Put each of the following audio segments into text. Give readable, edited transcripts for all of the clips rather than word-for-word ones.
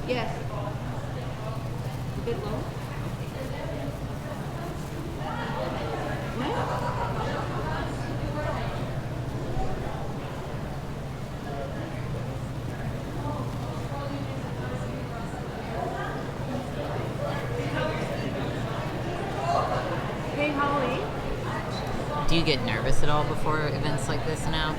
Yes. A bit low. Hey, Holly. Do you get nervous at all before events like this now?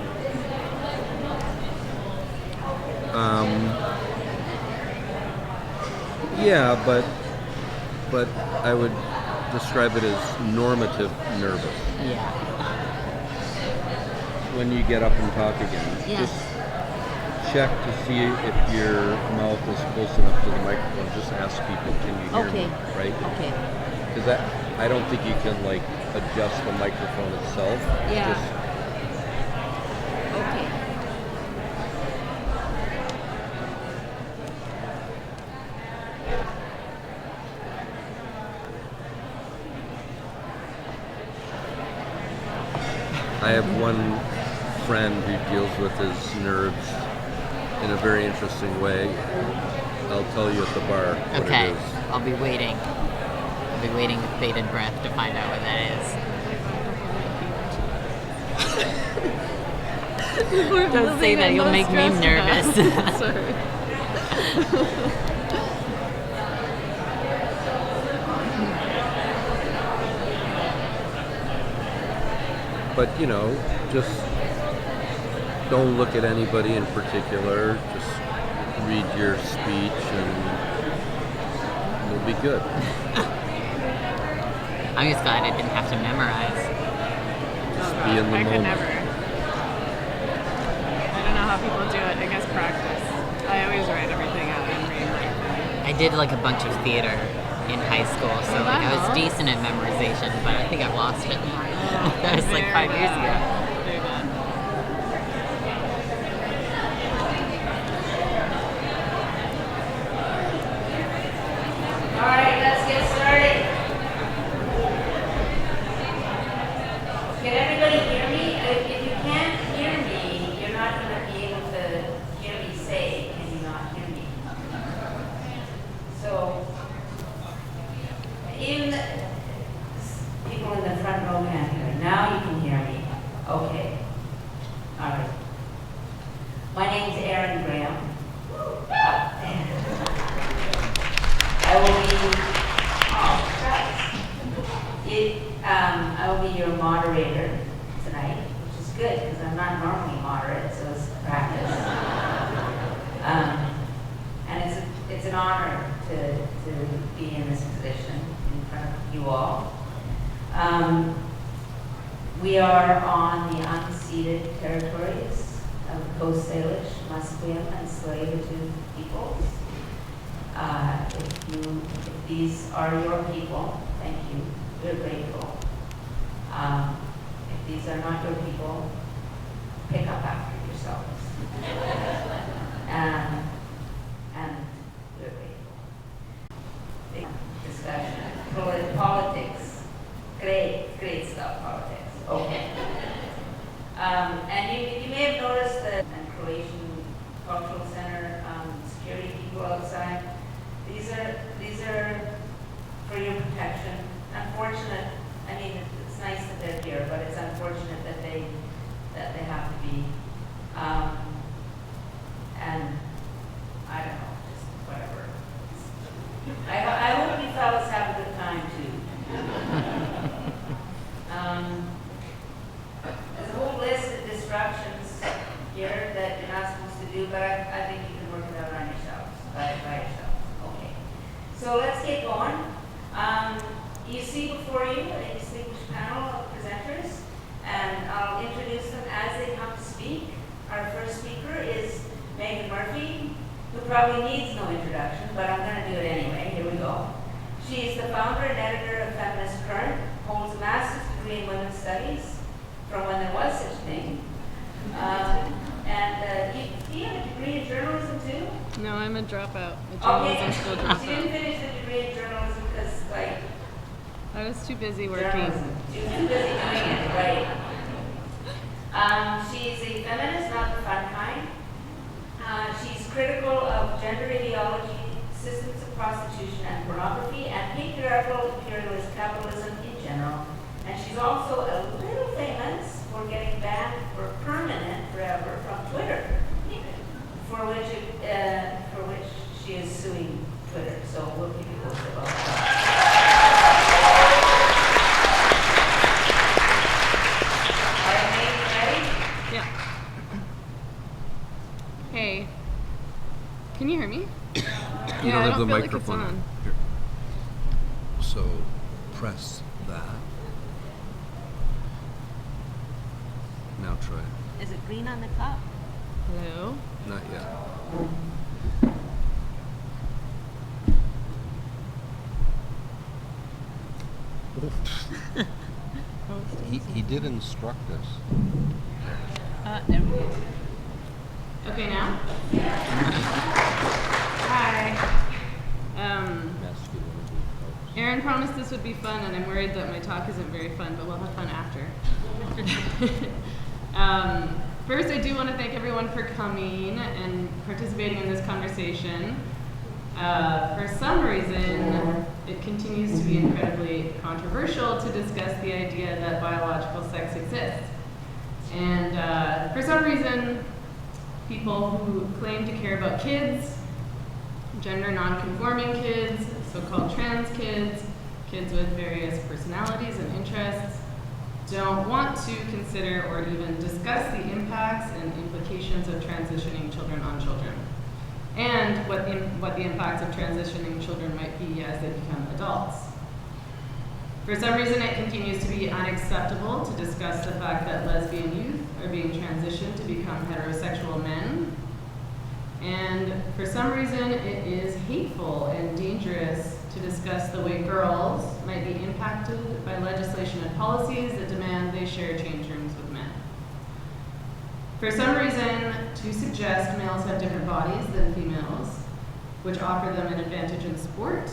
Yeah, but I would describe it as normative nervous. Yeah. When you get up and talk again, Yeah. just check to see if your mouth is close enough to the microphone. Just ask people, can you hear me? Right? Okay. Because I don't think you can like adjust the microphone itself. Yeah. Just, Okay. I have one friend who deals with his nerves in a very interesting way. I'll tell you at the bar what Okay. it is. I'll be waiting. I'll be waiting with bated breath to find out what that is. Don't say that, you'll make me nervous. Sorry. But, you know, just don't look at anybody in particular. Just read your speech and you'll be good. I'm just glad I didn't have to memorize. Just be in the I could moment. never. I don't know how people do it. I guess practice. I always write everything out and rewrite them. I did like a bunch of theater in high school, so like I was decent at memorization, but I think I've lost it. That was like 5 years ago. Very bad. All right, let's get started. Can everybody hear me? If you can't hear me, you're not going to be able to hear me say, can you not hear me? So, even the people in the front row can't hear. Now you can hear me. Okay. All right. My name's Erin Graham. I will be your moderator tonight, which is good because I'm not normally moderate, so it's practice. And it's an honor to be in this position in front of you all. We are on the unceded territories of the Coast Salish, Musqueam, and Tsleil-Waututh peoples. If these are your people, thank you. We're grateful. If these are not your people, pick up after yourselves. And we're grateful. Big discussion. Politics. Great stuff, politics. Okay. And you may have noticed that the Croatian Cultural Center security people outside. These are for your protection. Unfortunate. I mean, it's nice that they're here, but it's unfortunate that they have to be. And I don't know, just whatever. I hope you fellas have a good time too. There's a whole list of disruptions here that you're not supposed to do, but I think you can work it out on yourselves, by yourselves. Okay. So let's get going. You see before you a distinguished panel of presenters, and I'll introduce them as they come to speak. Our first speaker is Meghan Murphy, who probably needs no introduction, but I'm going to do it anyway. Here we go. She is the founder and editor of Feminist Current, holds a master's degree in women's studies, from when there was such a thing. Do you have a degree in journalism too? No, I'm a dropout. A Okay, journalism school you didn't dropout. finish the degree in journalism because, like, I was too busy working. journalism. She was too busy doing it, right? She's a feminist, not the fun kind. She's critical of gender ideology also a little famous for getting banned for permanent forever from Twitter, for which she is suing Twitter. So we'll keep you posted about that. Yeah. Hey. Can you hear me? You Yeah, don't I have don't the feel like it's microphone. on. Here. So press that. Now try it. Is it green on the cup? Hello? Not yet. He did instruct us. There we go. Okay, now? Hi. Aaron promised this would be fun, and I'm worried that my talk isn't very fun, but we'll have fun after. First, I do want to thank everyone for coming and participating in this conversation. For some reason, it continues to be incredibly controversial to discuss the idea that biological sex exists. And for some reason, people who claim to care about kids, gender non-conforming kids, so-called trans kids, kids with various personalities and interests, don't want to consider or even discuss the impacts and implications of transitioning children on children, and what the impacts of transitioning children might be as they become adults. For some reason, it continues to be unacceptable to discuss the fact that lesbian youth are being transitioned to become heterosexual men. And for some reason, it is hateful and dangerous to discuss the way girls might be impacted by legislation and policies that demand they share change rooms with men. For some reason, to suggest males have different bodies than females, which offer them an advantage in sport,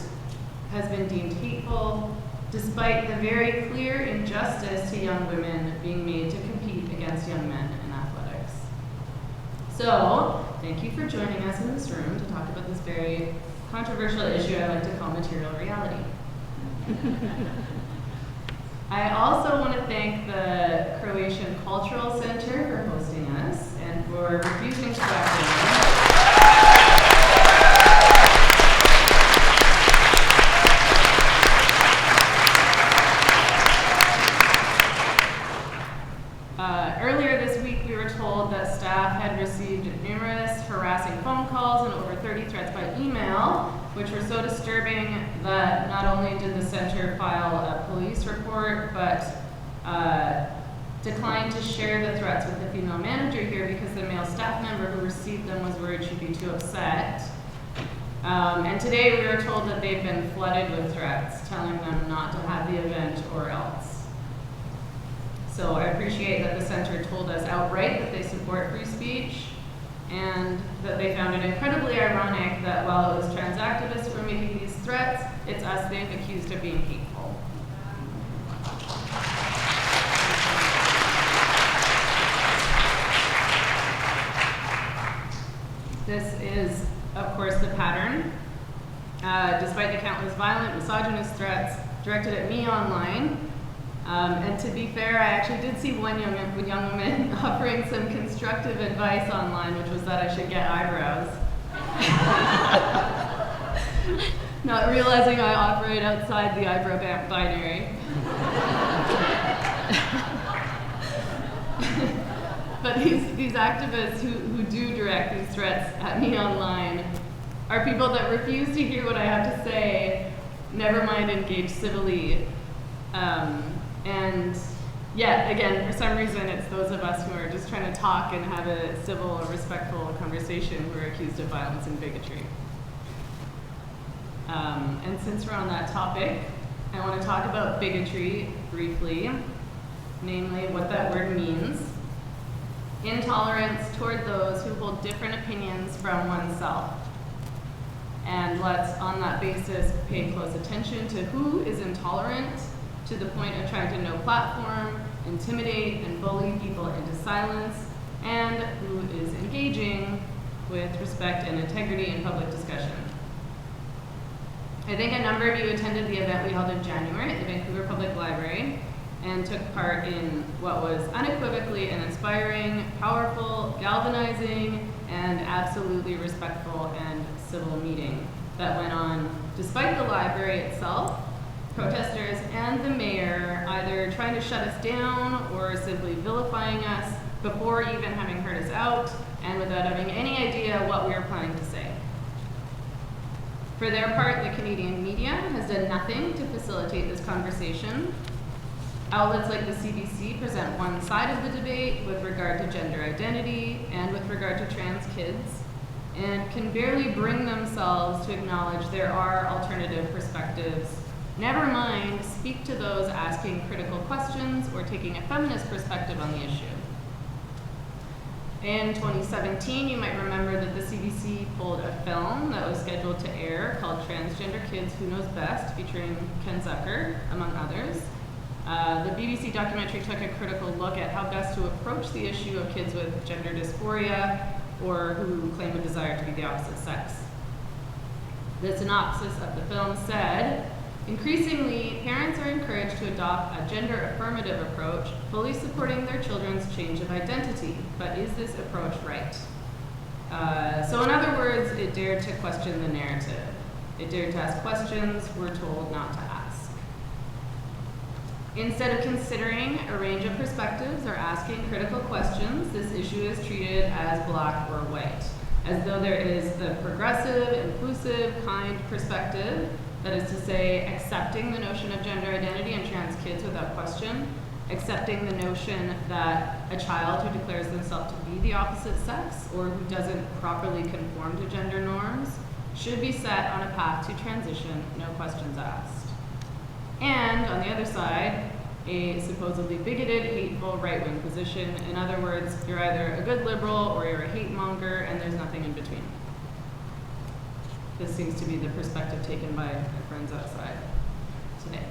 has been deemed hateful, despite the very clear injustice to young women being made to compete against young men in athletics. So, thank you for joining us in this room to talk about this very controversial issue I like to call material reality. I also want to thank the Croatian Cultural Center for hosting us and for refusing to back down. Earlier this week, we were told that staff had received numerous harassing phone calls and over 30 threats by email, which were so disturbing that not only did the center file a police report, but declined to share the threats with the female manager here because the male staff member who received them was worried she'd be too upset. And today we were told that they've been flooded with threats, telling them not to have the event or else. So I appreciate that the center told us outright that they support free speech, and that they found it incredibly ironic that while it was trans activists who were making these threats, it's us they've accused of being hateful. This is, of course, the pattern. Despite the countless violent, misogynist threats directed at me online, and to be fair, I actually did see one young woman offering some constructive advice online, which was that I should get eyebrows. Not realizing I operate outside the eyebrow binary. But these activists who do direct these threats at me online are people that refuse to hear what I have to say, never mind engage civilly. And yet, again, for some reason, it's those of us who are just trying to talk and have a civil or respectful conversation who are accused of violence and bigotry. And since we're on that topic, I want to talk about bigotry briefly, namely what that word means. Intolerance toward those who hold different opinions from oneself. And let's, on that basis, pay close attention to who is intolerant to the point of trying to no platform, intimidate, and bully people into silence, and who is engaging with respect and integrity in public discussion. I think a number of you attended the event we held in January at the Vancouver Public Library, and took part in what was unequivocally an inspiring, powerful, galvanizing, and absolutely respectful and civil meeting that went on despite the library itself, protesters, and the mayor either trying to shut us down or simply vilifying us before even having heard us out and without having any idea what we were planning to say. For their part, the Canadian media has done nothing to facilitate this conversation. Outlets like the CBC present one side of the debate with regard to gender identity and with regard to trans kids, and can barely bring themselves to acknowledge there are alternative perspectives. Never mind, speak to those asking critical questions or taking a feminist perspective on the issue. In 2017, you might remember that the CBC pulled a film that was scheduled to air called Transgender Kids Who Knows Best, featuring Ken Zucker, among others. The BBC documentary took a critical look at how best to approach the issue of kids with gender dysphoria or who claim a desire to be the opposite sex. The synopsis of the film said, increasingly, parents are encouraged to adopt a gender affirmative approach, fully supporting their children's change of identity. But is this approach right? So in other words, it dared to question the narrative. It dared to ask questions we're told not to ask. Instead of considering a range of perspectives or asking critical questions, this issue is treated as black or white, as though there is the progressive, inclusive, kind perspective, that is to say, accepting the notion of gender identity and trans kids without question, accepting the notion that a child who declares themselves to be the opposite sex or who doesn't properly conform to gender norms should be set on a path to transition, no questions asked. And on the other side, a supposedly bigoted, hateful right-wing position. In other words, you're either a good liberal or you're a hate monger, and there's nothing in between. This seems to be the perspective taken by my friends outside today.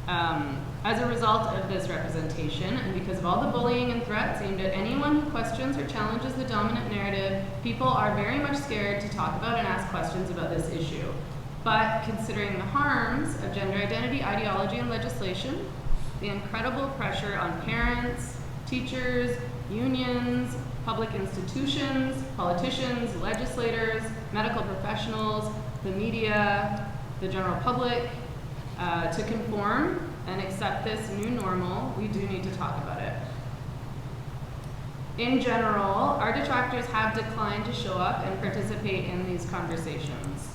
As a result of this representation, and because of all the bullying and threats aimed at anyone who questions or challenges the dominant narrative, people are very much scared to talk about and ask questions about this issue. But considering the harms of gender identity, ideology, and legislation, the incredible pressure on parents, teachers, unions, public institutions, politicians, legislators, medical professionals, the media, the general public, to conform and accept this new normal, we do need to talk about it. In general, our detractors have declined to show up and participate in these conversations.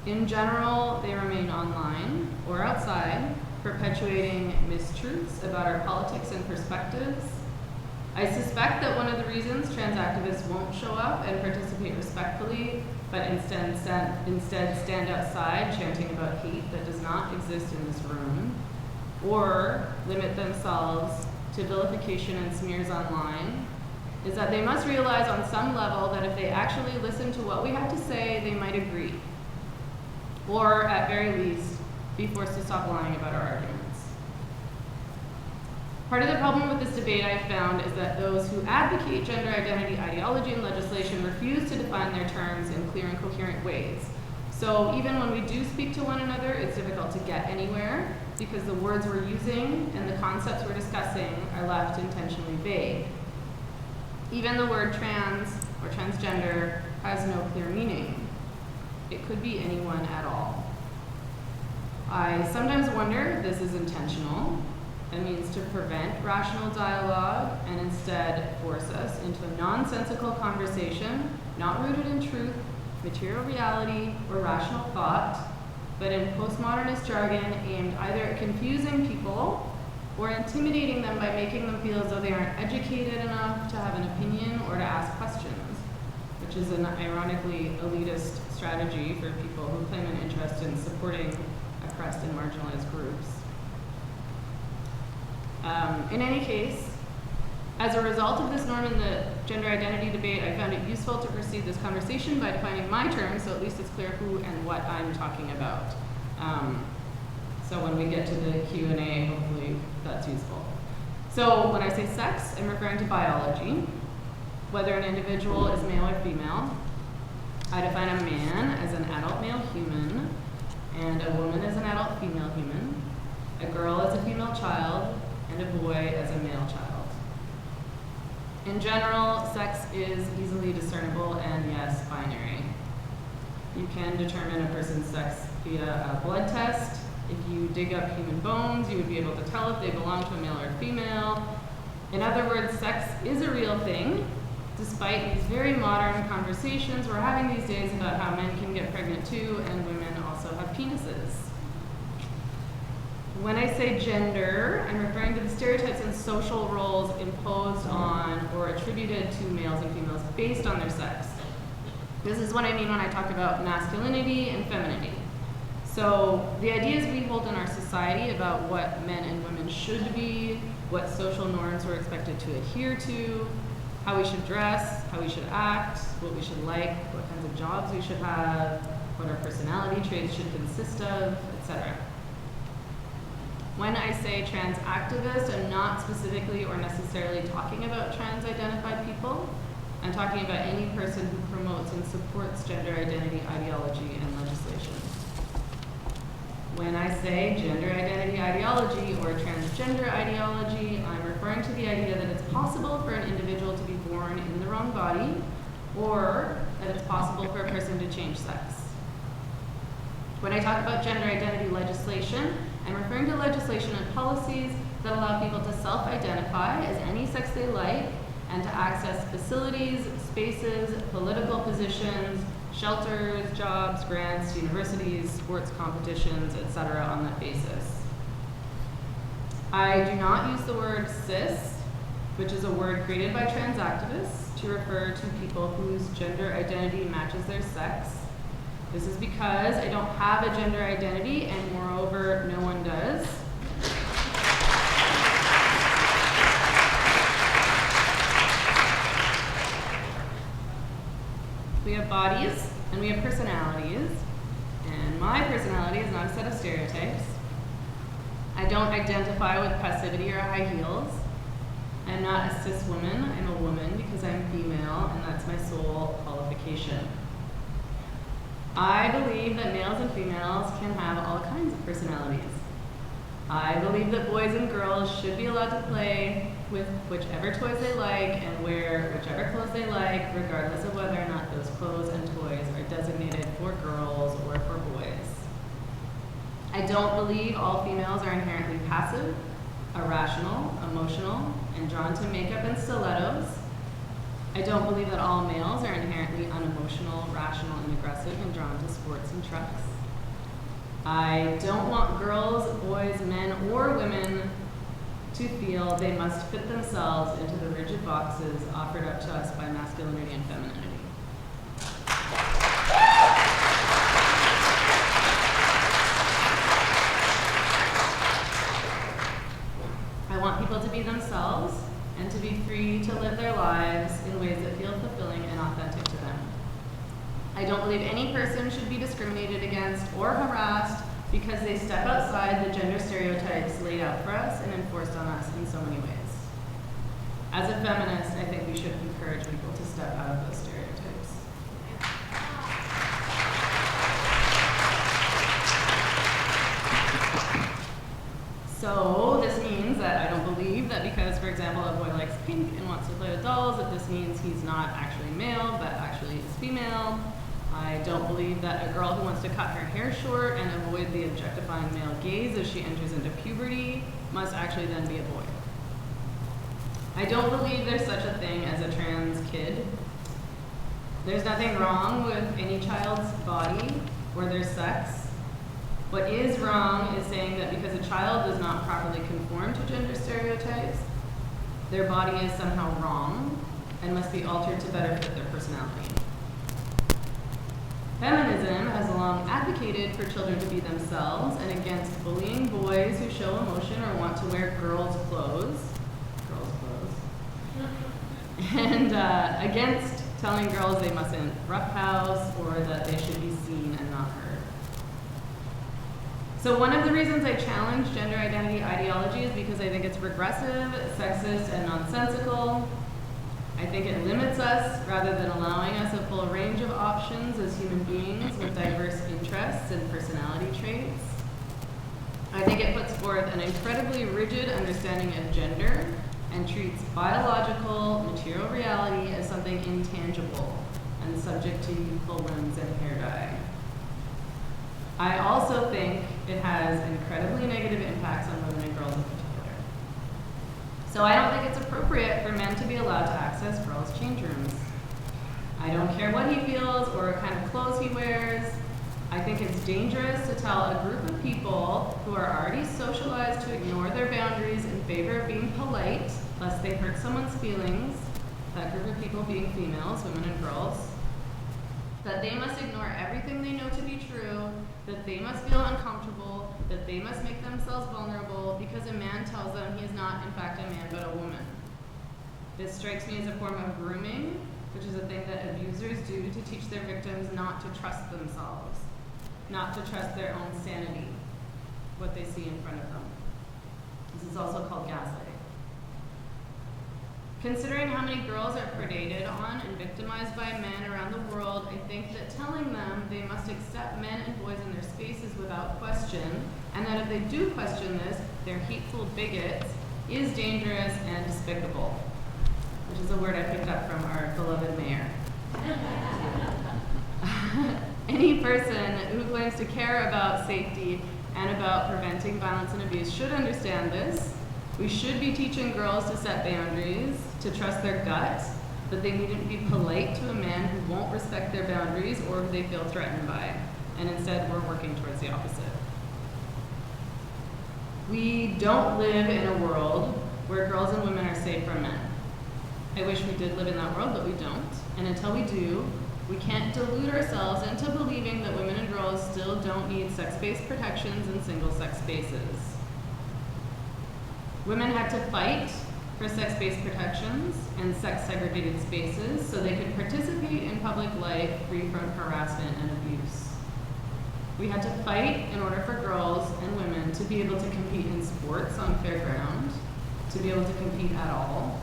In general, they remain online or outside, perpetuating mistruths about our politics and perspectives. I suspect that one of the reasons trans activists won't show up and participate respectfully, but instead stand outside chanting about hate that does not exist in this room, or limit themselves to vilification and smears online, is that they must realize on some level that if they actually listen to what we have to say, they might agree. Or at very least, be forced to stop lying about our arguments. Part of the problem with this debate I found is that those who advocate gender identity ideology and legislation refuse to define their terms in clear and coherent ways. So even when we do speak to one another, it's difficult to get anywhere because the words we're using and the concepts we're discussing are left intentionally vague. Even the word trans or transgender has no clear meaning. It could be anyone at all. I sometimes wonder if this is intentional. It means to prevent rational dialogue and instead force us into a nonsensical conversation, not rooted in truth, material reality, or rational thought, but in postmodernist jargon aimed either at confusing people or intimidating them by making them feel as though they aren't educated enough to have an opinion or to ask questions, which is an ironically elitist strategy for people who claim an interest in supporting oppressed and marginalized groups. In any case, as a result of this norm in the gender identity debate, I found it useful to proceed this conversation by defining my terms, so at least it's clear who and what I'm talking about. So when we get to the Q&A, hopefully that's useful. So when I say sex, I'm referring to biology, whether an individual is male or female. I define a man as an adult male human, and a woman as an adult female human. a girl as a female child, and a boy as a male child. In general, sex is easily discernible and, yes, binary. You can determine a person's sex via a blood test. If you dig up human bones, you would be able to tell if they belong to a male or female. In other words, sex is a real thing, despite these very modern conversations we're having these days about how men can get pregnant too and women also have penises. When I say gender, I'm referring to the stereotypes and social roles imposed on or attributed to males and females based on their sex. This is what I mean when I talk about masculinity and femininity. So the ideas we hold in our society about what men and women should be, what social norms we're expected to adhere to, how we should dress, how we should act, what we should like, what kinds of jobs we should have, what our personality traits should consist of, etc. When I say trans activist, I'm not specifically or necessarily talking about trans-identified people. I'm talking about any person who promotes and supports gender identity ideology and legislation. When I say gender identity ideology or transgender ideology, I'm referring to the idea that it's possible for an individual to be born in the wrong body, or that it's possible for a person to change sex. When I talk about gender identity legislation, I'm referring to legislation and policies that allow people to self-identify as any sex they like and to access facilities, spaces, political positions, shelters, jobs, grants, universities, sports competitions, etc. on that basis. I do not use the word cis, which is a word created by trans activists to refer to people whose gender identity matches their sex. This is because I don't have a gender identity, and moreover, no one does. We have bodies, and we have personalities, and my personality is not a set of stereotypes. I don't identify with passivity or high heels. I'm not a cis woman, I'm a woman because I'm female, and that's my sole qualification. I believe that males and females can have all kinds of personalities. I believe that boys and girls should be allowed to play with whichever toys they like and wear whichever clothes they like, regardless of whether or not those clothes and toys are designated for girls or for boys. I don't believe all females are inherently passive, irrational, emotional, and drawn to makeup and stilettos. I don't believe that all males are inherently unemotional, rational, and aggressive and drawn to sports and trucks. I don't want girls, boys, men, or women to feel they must fit themselves into the rigid boxes offered up to us by masculinity and femininity. I want people to be themselves and to be free to live their lives in ways that feel fulfilling and authentic to them. I don't believe any person should be discriminated against or harassed because they step outside the gender stereotypes laid out for us and enforced on us in so many ways. As a feminist, I think we should encourage people to step out of those stereotypes. So this means that I don't believe that because, for example, a boy likes pink and wants to play with dolls, that this means he's not actually male, but actually is female. I don't believe that a girl who wants to cut her hair short and avoid the objectifying male gaze as she enters into puberty must actually then be a boy. I don't believe there's such a thing as a trans kid. There's nothing wrong with any child's body or their sex. What is wrong is saying that because a child does not properly conform to gender stereotypes, their body is somehow wrong and must be altered to better fit their personality. Feminism has long advocated for children to be themselves and against bullying boys who show emotion or want to wear girls' clothes, and against telling girls they mustn't roughhouse or that they should be seen and not heard. So one of the reasons I challenge gender identity ideology is because I think it's regressive, sexist, and nonsensical. I think it limits us rather than allowing us a full range of options as human beings with diverse interests and personality traits. I think it puts forth an incredibly rigid understanding of gender and treats biological, material reality as something intangible and subject to youthful whims and hair dye. I also think it has incredibly negative impacts on women and girls in particular. So I don't think it's appropriate for men to be allowed to access girls' change rooms. I don't care what he feels or what kind of clothes he wears. I think it's dangerous to tell a group of people who are already socialized to ignore their boundaries in favor of being polite, lest they hurt someone's feelings, that group of people being females, women and girls, that they must ignore everything they know to be true, that they must feel uncomfortable, that they must make themselves vulnerable because a man tells them he is not, in fact, a man, but a woman. This strikes me as a form of grooming, which is a thing that abusers do to teach their victims not to trust themselves, not to trust their own sanity, what they see in front of them. This is also called gaslighting. Considering how many girls are predated on and victimized by men around the world, I think that telling them they must accept men and boys in their spaces without question, and that if they do question this, they're hateful bigots, is dangerous and despicable, which is a word I picked up from our beloved mayor. Any person who claims to care about safety and about preventing violence and abuse should understand this. We should be teaching girls to set boundaries, to trust their gut, that they needn't be polite to a man who won't respect their boundaries or who they feel threatened by, and instead we're working towards the opposite. We don't live in a world where girls and women are safe from men. I wish we did live in that world, but we don't. And until we do, we can't delude ourselves into believing that women and girls still don't need sex-based protections in single-sex spaces. Women had to fight for sex-based protections and sex-segregated spaces so they could participate in public life free from harassment and abuse. We had to fight in order for girls and women to be able to compete in sports on fair ground, to be able to compete at all.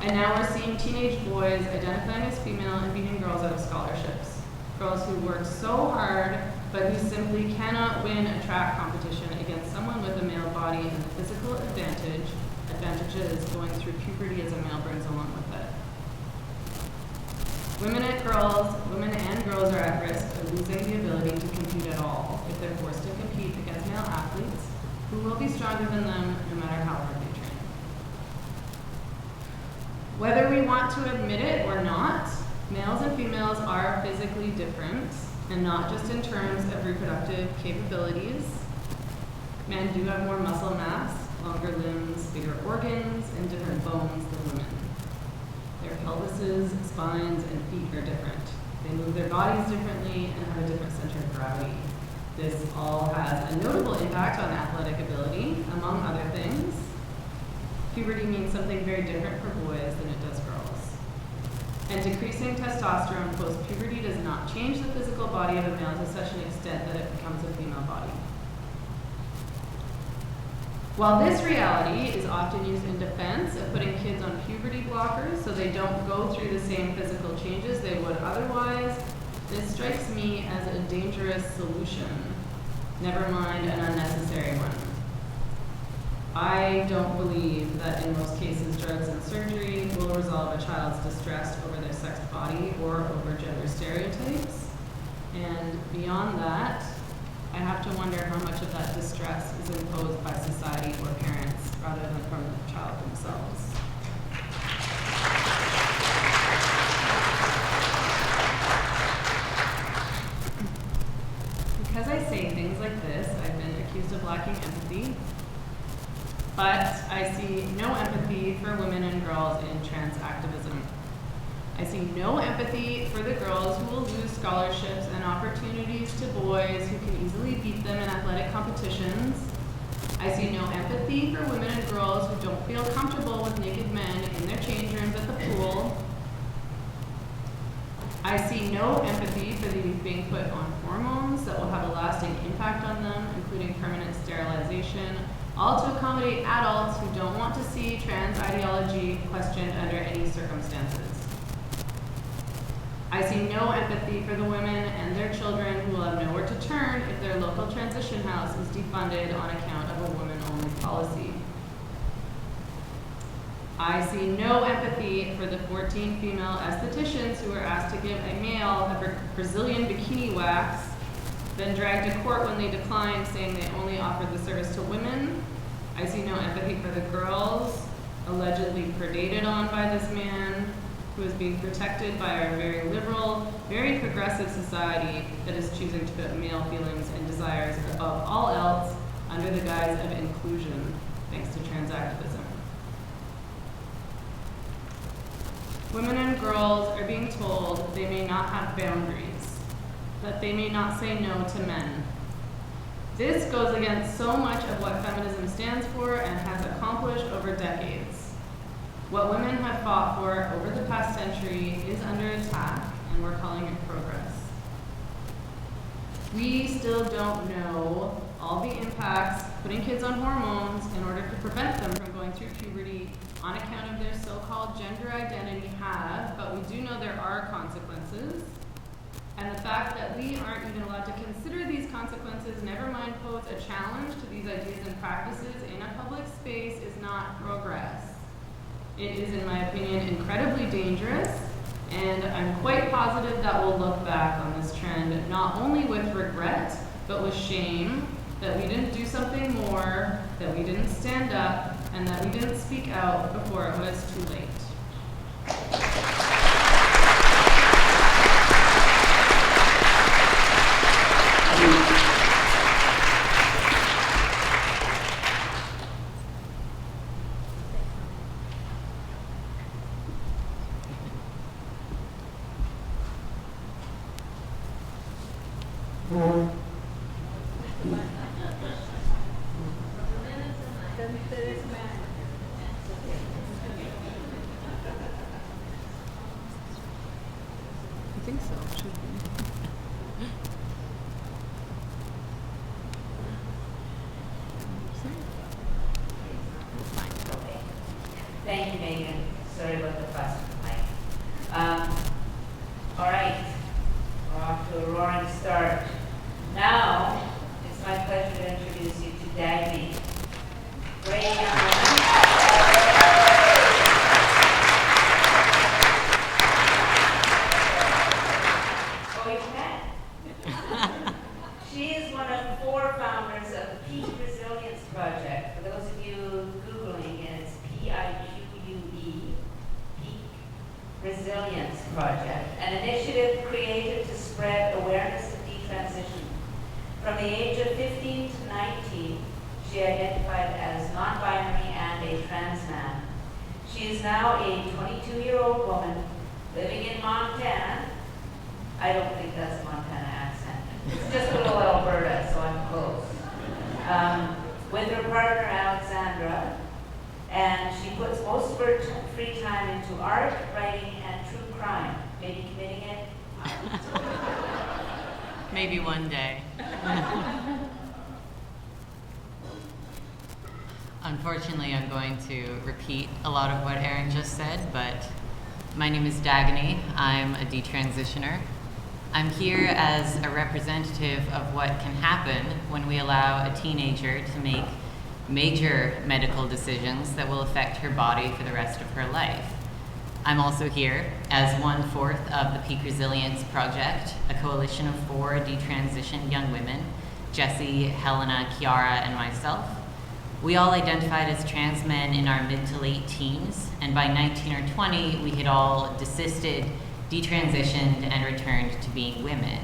And now we're seeing teenage boys identifying as female and beating girls out of scholarships. Girls who worked so hard, but who simply cannot win a track competition against someone with a male body and the physical advantages going through puberty as a male brings along with it. Women and girls are at risk of losing the ability to compete at all if they're forced to compete against male athletes who will be stronger than them no matter how hard they train. Whether we want to admit it or not, males and females are physically different, and not just in terms of reproductive capabilities. Men do have more muscle mass, longer limbs, bigger organs, and different bones than women. Their pelvises, spines, and feet are different. They move their bodies differently and have a different center of gravity. This all has a notable impact on athletic ability, among other things. Puberty means something very different for boys than it does girls. And decreasing testosterone post-puberty does not change the physical body of a male to such an extent that it becomes a female body. While this reality is often used in defense of putting kids on puberty blockers so they don't go through the same physical changes they would otherwise, this strikes me as a dangerous solution, never mind an unnecessary one. I don't believe that in most cases drugs and surgery will resolve a child's distress over their sex body or over gender stereotypes. And beyond that, I have to wonder how much of that distress is imposed by society or parents rather than from the child themselves. Because I say things like this, I've been accused of lacking empathy. But I see no empathy for women and girls in trans activism. I see no empathy for the girls who will lose scholarships and opportunities to boys who can easily beat them in athletic competitions. I see no empathy for women and girls who don't feel comfortable with naked men in their change rooms at the pool. I see no empathy for the youth being put on hormones that will have a lasting impact on them, including permanent sterilization, all to accommodate adults who don't want to see trans ideology questioned under any circumstances. I see no empathy for the women and their children who will have nowhere to turn if their local transition house is defunded on account of a woman-only policy. I see no empathy for the 14 female estheticians who were asked to give a male a Brazilian bikini wax, then dragged to court when they declined, saying they only offered the service to women. I see no empathy for the girls allegedly predated on by this man, who is being protected by our very liberal, very progressive society that is choosing to put male feelings and desires above all else under the guise of inclusion, thanks to transactivism. Women and girls are being told they may not have boundaries, that they may not say no to men. This goes against so much of what feminism stands for and has accomplished over decades. What women have fought for over the past century is under attack, and we're calling it progress. We still don't know all the impacts putting kids on hormones in order to prevent them from going through puberty on account of their so-called gender identity have, but we do know there are consequences. And the fact that we aren't even allowed to consider these consequences, never mind pose a challenge to these ideas and practices in a public space, is not progress. It is, in my opinion, incredibly dangerous, and I'm quite positive that we'll look back on this trend not only with regret, but with shame that we didn't do something more, that we didn't stand up, and that we didn't speak out before it was too late. I think so. Should be. Thank you, Megan. Sorry about the fuss with the mic. All right, we're off to a roaring start. Now, it's my pleasure to introduce you to Dagny. Great young woman. Oh, you met? She is one of 4 founders of the Pique Resilience Project. For those of you Googling it, it's P-I-Q-U-E, Pique Resilience Project, an initiative created to spread awareness of detransition. From the age of 15 to 19, she identified as non-binary and a trans man. She is now a 22-year-old woman living in Montana. I don't think that's a Montana accent. It's just a little Alberta, so I'm close. With her partner, Alexandra, and she puts most of her free time into art, writing, and true crime. Maybe committing it? Maybe one day. Unfortunately, I'm going to repeat a lot of what Erin just said, but my name is Dagny. I'm a detransitioner. I'm here as a representative of what can happen when we allow a teenager to make major medical decisions that will affect her body for the rest of her life. I'm also here as 1/4 of the Pique Resilience Project, a coalition of 4 detransitioned young women, Jessie, Helena, Kiara, and myself. We all identified as trans men in our mid to late teens, and by 19 or 20, we had all desisted, detransitioned, and returned to being women.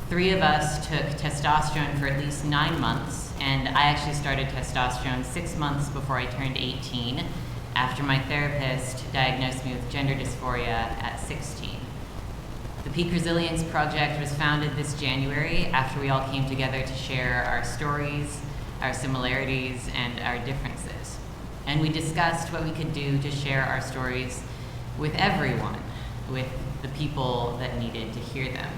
3 of us took testosterone for at least 9 months, and I actually started testosterone 6 months before I turned 18, after my therapist diagnosed me with gender dysphoria at 16. The Pique Resilience Project was founded this January after we all came together to share our stories, our similarities, and our differences. And we discussed what we could do to share our stories with everyone, with the people that needed to hear them.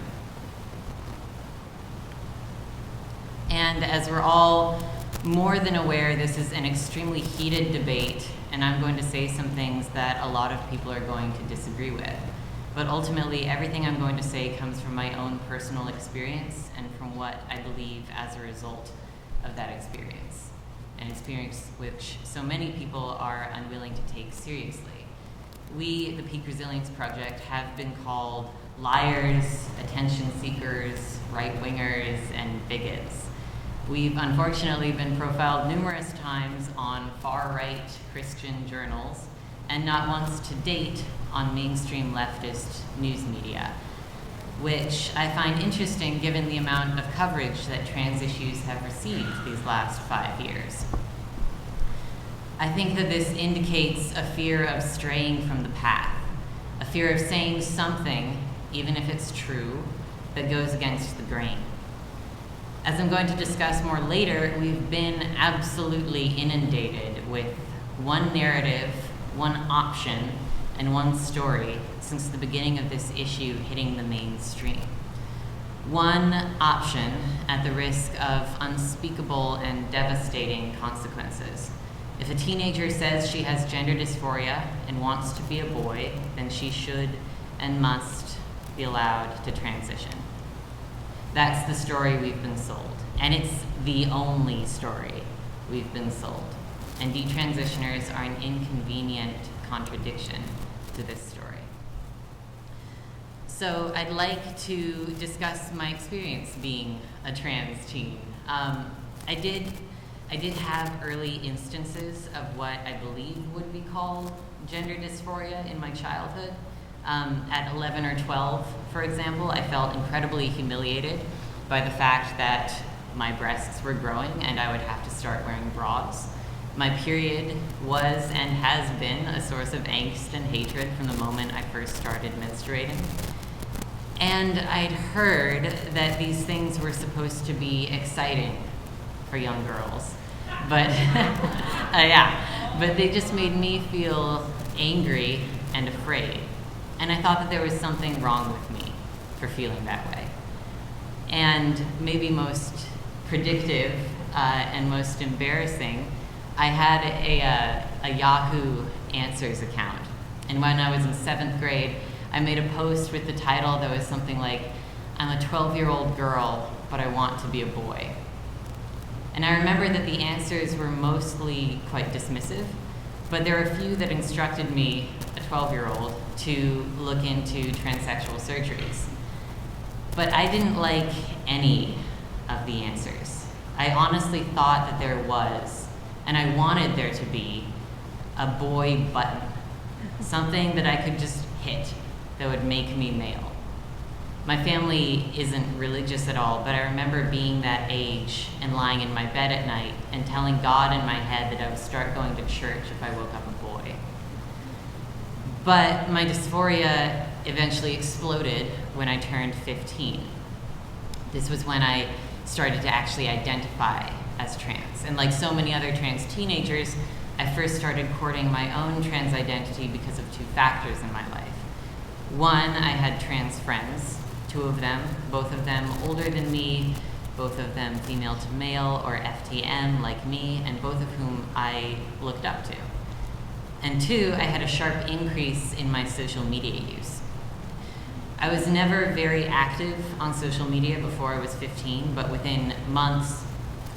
And as we're all more than aware, this is an extremely heated debate, and I'm going to say some things that a lot of people are going to disagree with. but ultimately everything I'm going to say comes from my own personal experience and from what I believe as a result of that experience, an experience which so many people are unwilling to take seriously. We, the Pique Resilience Project, have been called liars, attention seekers, right-wingers, and bigots. We've unfortunately been profiled numerous times on far-right Christian journals, and not once to date on mainstream leftist news media, which I find interesting given the amount of coverage that trans issues have received these last 5 years. I think that this indicates a fear of straying from the path, a fear of saying something, even if it's true, that goes against the grain. As I'm going to discuss more later, we've been absolutely inundated with one narrative, one option, and one story since the beginning of this issue hitting the mainstream. One option at the risk of unspeakable and devastating consequences. If a teenager says she has gender dysphoria and wants to be a boy, then she should and must be allowed to transition. That's the story we've been sold, and it's the only story we've been sold. And detransitioners are an inconvenient contradiction to this story. So I'd like to discuss my experience being a trans teen. I did have early instances of what I believe would be called gender dysphoria in my childhood. At 11 or 12, for example, I felt incredibly humiliated by the fact that my breasts were growing and I would have to start wearing bras. My period was and has been a source of angst and hatred from the moment I first started menstruating. And I'd heard that these things were supposed to be exciting for young girls, but but they just made me feel angry and afraid. And I thought that there was something wrong with me for feeling that way. And maybe most predictive and most embarrassing, I had a Yahoo Answers account. And when I was in 7th grade, I made a post with the title that was something like, "I'm a 12-year-old girl, but I want to be a boy." And I remember that the answers were mostly quite dismissive, but there were a few that instructed me, a 12-year-old, to look into transsexual surgeries. But I didn't like any of the answers. I honestly thought that there was, and I wanted there to be, a boy button, something that I could just hit that would make me male. My family isn't religious at all, but I remember being that age and lying in my bed at night and telling God in my head that I would start going to church if I woke up a boy. But my dysphoria eventually exploded when I turned 15. This was when I started to actually identify as trans. And like so many other trans teenagers, I first started courting my own trans identity because of 2 factors in my life. One, I had trans friends, 2 of them, both of them older than me, both of them female to male or FTM like me, and both of whom I looked up to. And 2, I had a sharp increase in my social media use. I was never very active on social media before I was 15, but within months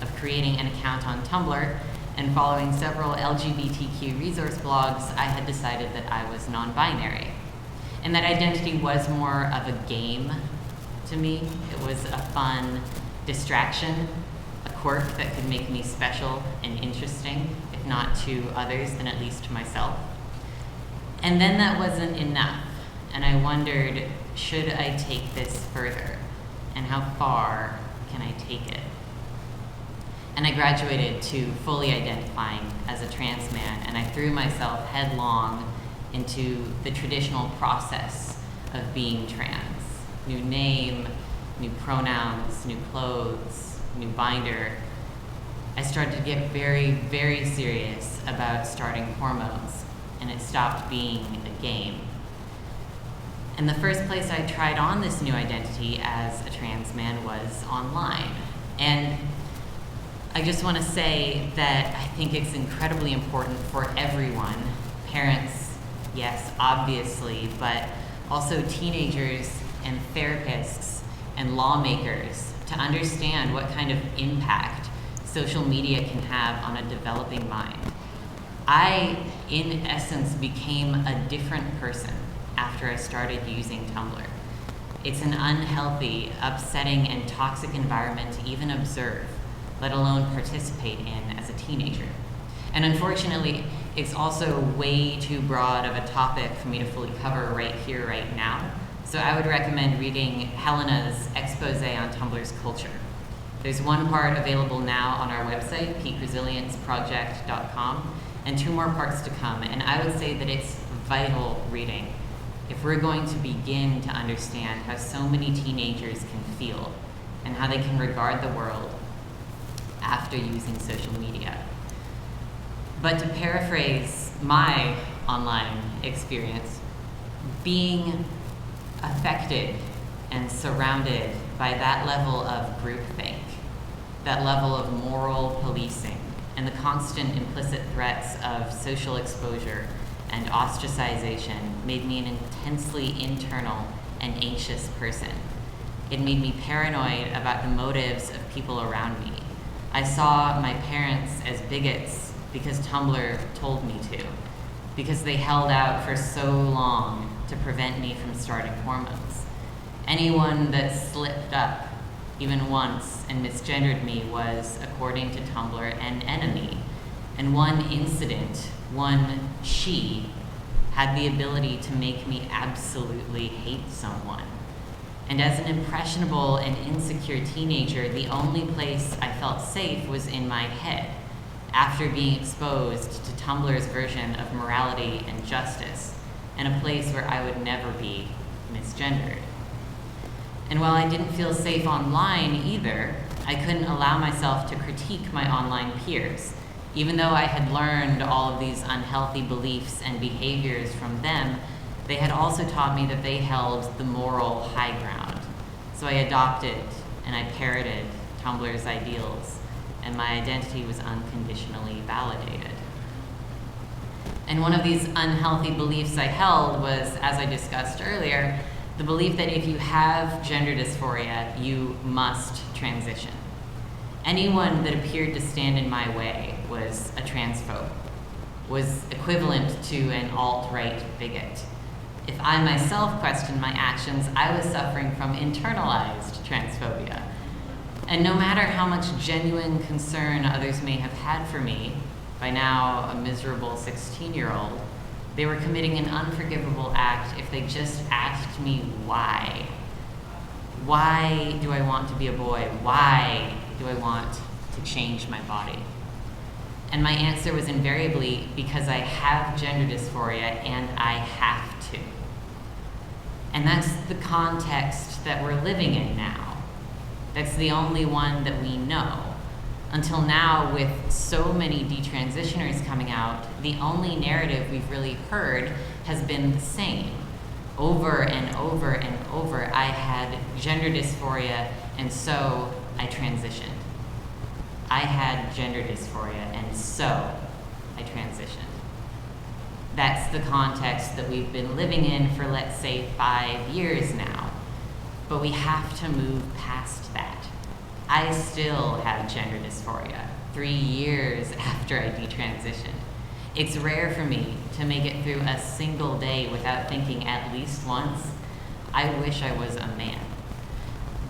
of creating an account on Tumblr and following several LGBTQ resource blogs, I had decided that I was non-binary. And that identity was more of a game to me. It was a fun distraction, a quirk that could make me special and interesting, if not to others, then at least to myself. And then that wasn't enough, and I wondered, should I take this further? And how far can I take it? And I graduated to fully identifying as a trans man, and I threw myself headlong into the traditional process of being trans. New name, new pronouns, new clothes, new binder. I started to get very, very serious about starting hormones, and it stopped being a game. And the first place I tried on this new identity as a trans man was online. And I just want to say that I think it's incredibly important for everyone, parents, yes, obviously, but also teenagers and therapists and lawmakers to understand what kind of impact social media can have on a developing mind. I, in essence, became a different person after I started using Tumblr. It's an unhealthy, upsetting, and toxic environment to even observe, let alone participate in as a teenager. And unfortunately, it's also way too broad of a topic for me to fully cover right here, right now. So I would recommend reading Helena's expose on Tumblr's culture. There's one part available now on our website, piqueresilienceproject.com, and 2 more parts to come. And I would say that it's vital reading if we're going to begin to understand how so many teenagers can feel and how they can regard the world after using social media. But to paraphrase my online experience, being affected and surrounded by that level of groupthink, that level of moral policing, and the constant implicit threats of social exposure and ostracization made me an intensely internal and anxious person. It made me paranoid about the motives of people around me. I saw my parents as bigots because Tumblr told me to, because they held out for so long to prevent me from starting hormones. Anyone that slipped up even once and misgendered me was, according to Tumblr, an enemy. And one incident, one she, had the ability to make me absolutely hate someone. And as an impressionable and insecure teenager, the only place I felt safe was in my head, after being exposed to Tumblr's version of morality and justice, and a place where I would never be misgendered. And while I didn't feel safe online either, I couldn't allow myself to critique my online peers. Even though I had learned all of these unhealthy beliefs and behaviors from them, they had also taught me that they held the moral high ground. So I adopted and I parroted Tumblr's ideals, and my identity was unconditionally validated. And one of these unhealthy beliefs I held was, as I discussed earlier, the belief that if you have gender dysphoria, you must transition. Anyone that appeared to stand in my way was a transphobe, was equivalent to an alt-right bigot. If I myself questioned my actions, I was suffering from internalized transphobia. And no matter how much genuine concern others may have had for me, by now a miserable 16-year-old, they were committing an unforgivable act if they just asked me why. Why do I want to be a boy? Why do I want to change my body? And my answer was invariably, because I have gender dysphoria and I have to. And that's the context that we're living in now. That's the only one that we know. Until now, with so many detransitioners coming out, the only narrative we've really heard has been the same. Over and over and over, I had gender dysphoria, and so I transitioned. I had gender dysphoria, and so I transitioned. That's the context that we've been living in for, let's say, 5 years now. But we have to move past that. I still have gender dysphoria 3 years after I detransitioned. It's rare for me to make it through a single day without thinking at least once, I wish I was a man.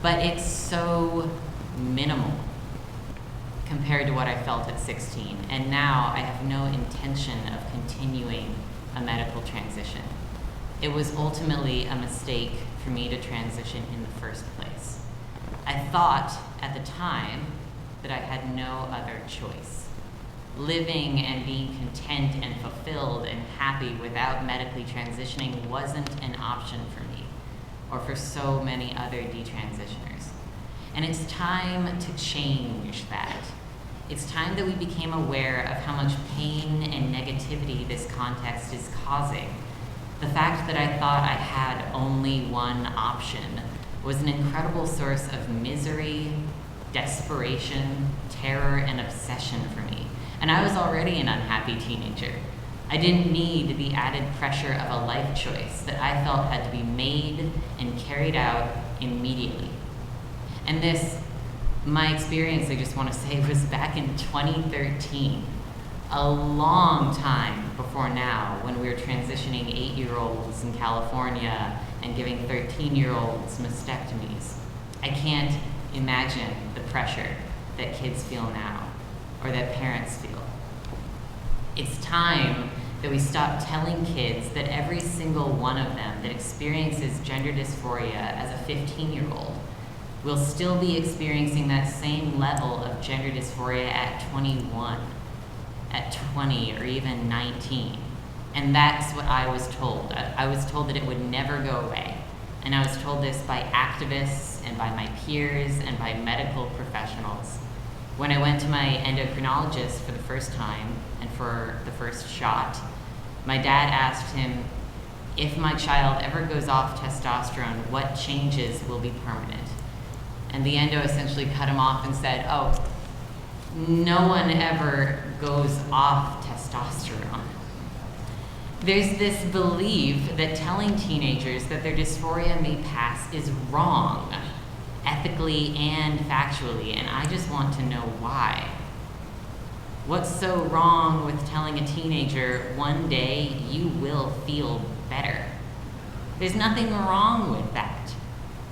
But it's so minimal compared to what I felt at 16. And now I have no intention of continuing a medical transition. It was ultimately a mistake for me to transition in the first place. I thought at the time that I had no other choice. Living and being content and fulfilled and happy without medically transitioning wasn't an option for me, or for so many other detransitioners. And it's time to change that. It's time that we became aware of how much pain and negativity this context is causing. The fact that I thought I had only one option was an incredible source of misery, desperation, terror, and obsession for me. And I was already an unhappy teenager. I didn't need the added pressure of a life choice that I felt had to be made and carried out immediately. And this, my experience, I just want to say, was back in 2013, a long time before now, when we were transitioning 8-year-olds in California and giving 13-year-olds mastectomies. I can't imagine the pressure that kids feel now, or that parents feel. It's time that we stop telling kids that every single one of them that experiences gender dysphoria as a 15-year-old will still be experiencing that same level of gender dysphoria at 21, at 20, or even 19. And that's what I was told. I was told that it would never go away. And I was told this by activists and by my peers and by medical professionals. When I went to my endocrinologist for the first time and for the first shot, my dad asked him, if my child ever goes off testosterone, what changes will be permanent? And the endo essentially cut him off and said, oh, no one ever goes off testosterone. There's this belief that telling teenagers that their dysphoria may pass is wrong, ethically and factually, and I just want to know why. What's so wrong with telling a teenager one day you will feel better? There's nothing wrong with that.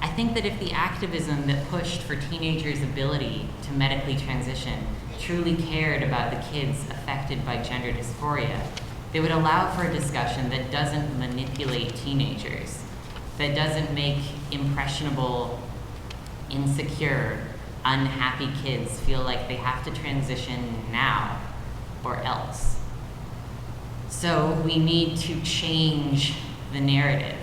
I think that if the activism that pushed for teenagers' ability to medically transition truly cared about the kids affected by gender dysphoria, they would allow for a discussion that doesn't manipulate teenagers, that doesn't make impressionable, insecure, unhappy kids feel like they have to transition now or else. So we need to change the narrative.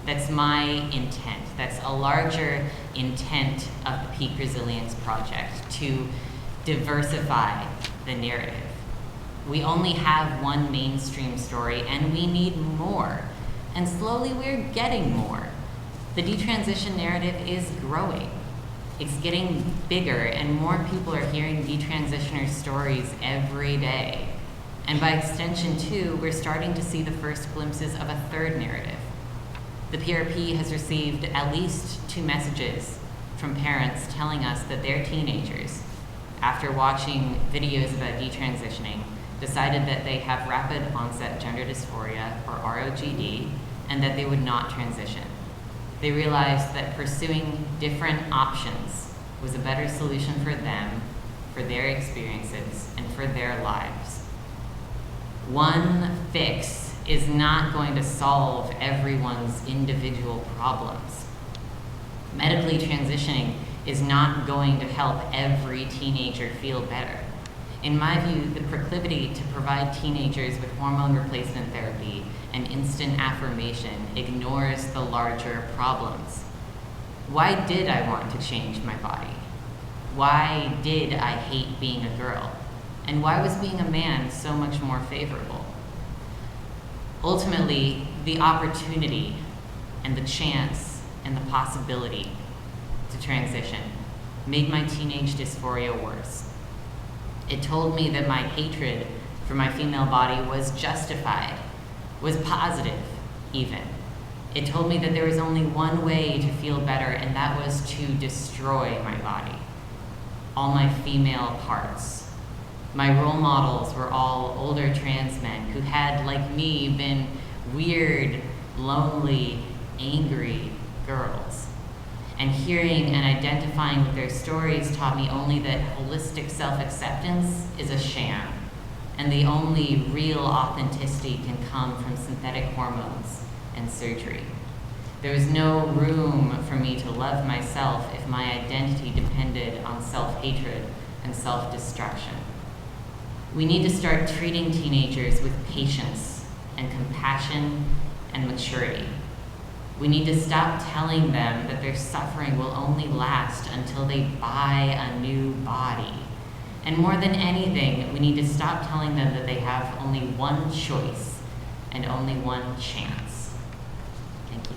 That's my intent. That's a larger intent of the Pique Resilience Project, to diversify the narrative. We only have one mainstream story, and we need more. And slowly we're getting more. The detransition narrative is growing. It's getting bigger, and more people are hearing detransitioner stories every day. And by extension, too, we're starting to see the first glimpses of a third narrative. The PRP has received at least 2 messages from parents telling us that their teenagers, after watching videos about detransitioning, decided that they have rapid onset gender dysphoria, or ROGD, and that they would not transition. They realized that pursuing different options was a better solution for them, for their experiences, and for their lives. One fix is not going to solve everyone's individual problems. Medically transitioning is not going to help every teenager feel better. In my view, the proclivity to provide teenagers with hormone replacement therapy and instant affirmation ignores the larger problems. Why did I want to change my body? Why did I hate being a girl? And why was being a man so much more favorable? Ultimately, the opportunity and the chance and the possibility to transition made my teenage dysphoria worse. It told me that my hatred for my female body was justified, was positive even. It told me that there was only one way to feel better, and that was to destroy my body, all my female parts. My role models were all older trans men who had, like me, been weird, lonely, angry girls. And hearing and identifying with their stories taught me only that holistic self-acceptance is a sham, and the only real authenticity can come from synthetic hormones and surgery. There was no room for me to love myself if my identity depended on self-hatred and self-destruction. We need to start treating teenagers with patience and compassion and maturity. We need to stop telling them that their suffering will only last until they buy a new body. And more than anything, we need to stop telling them that they have only one choice and only one chance. Thank you.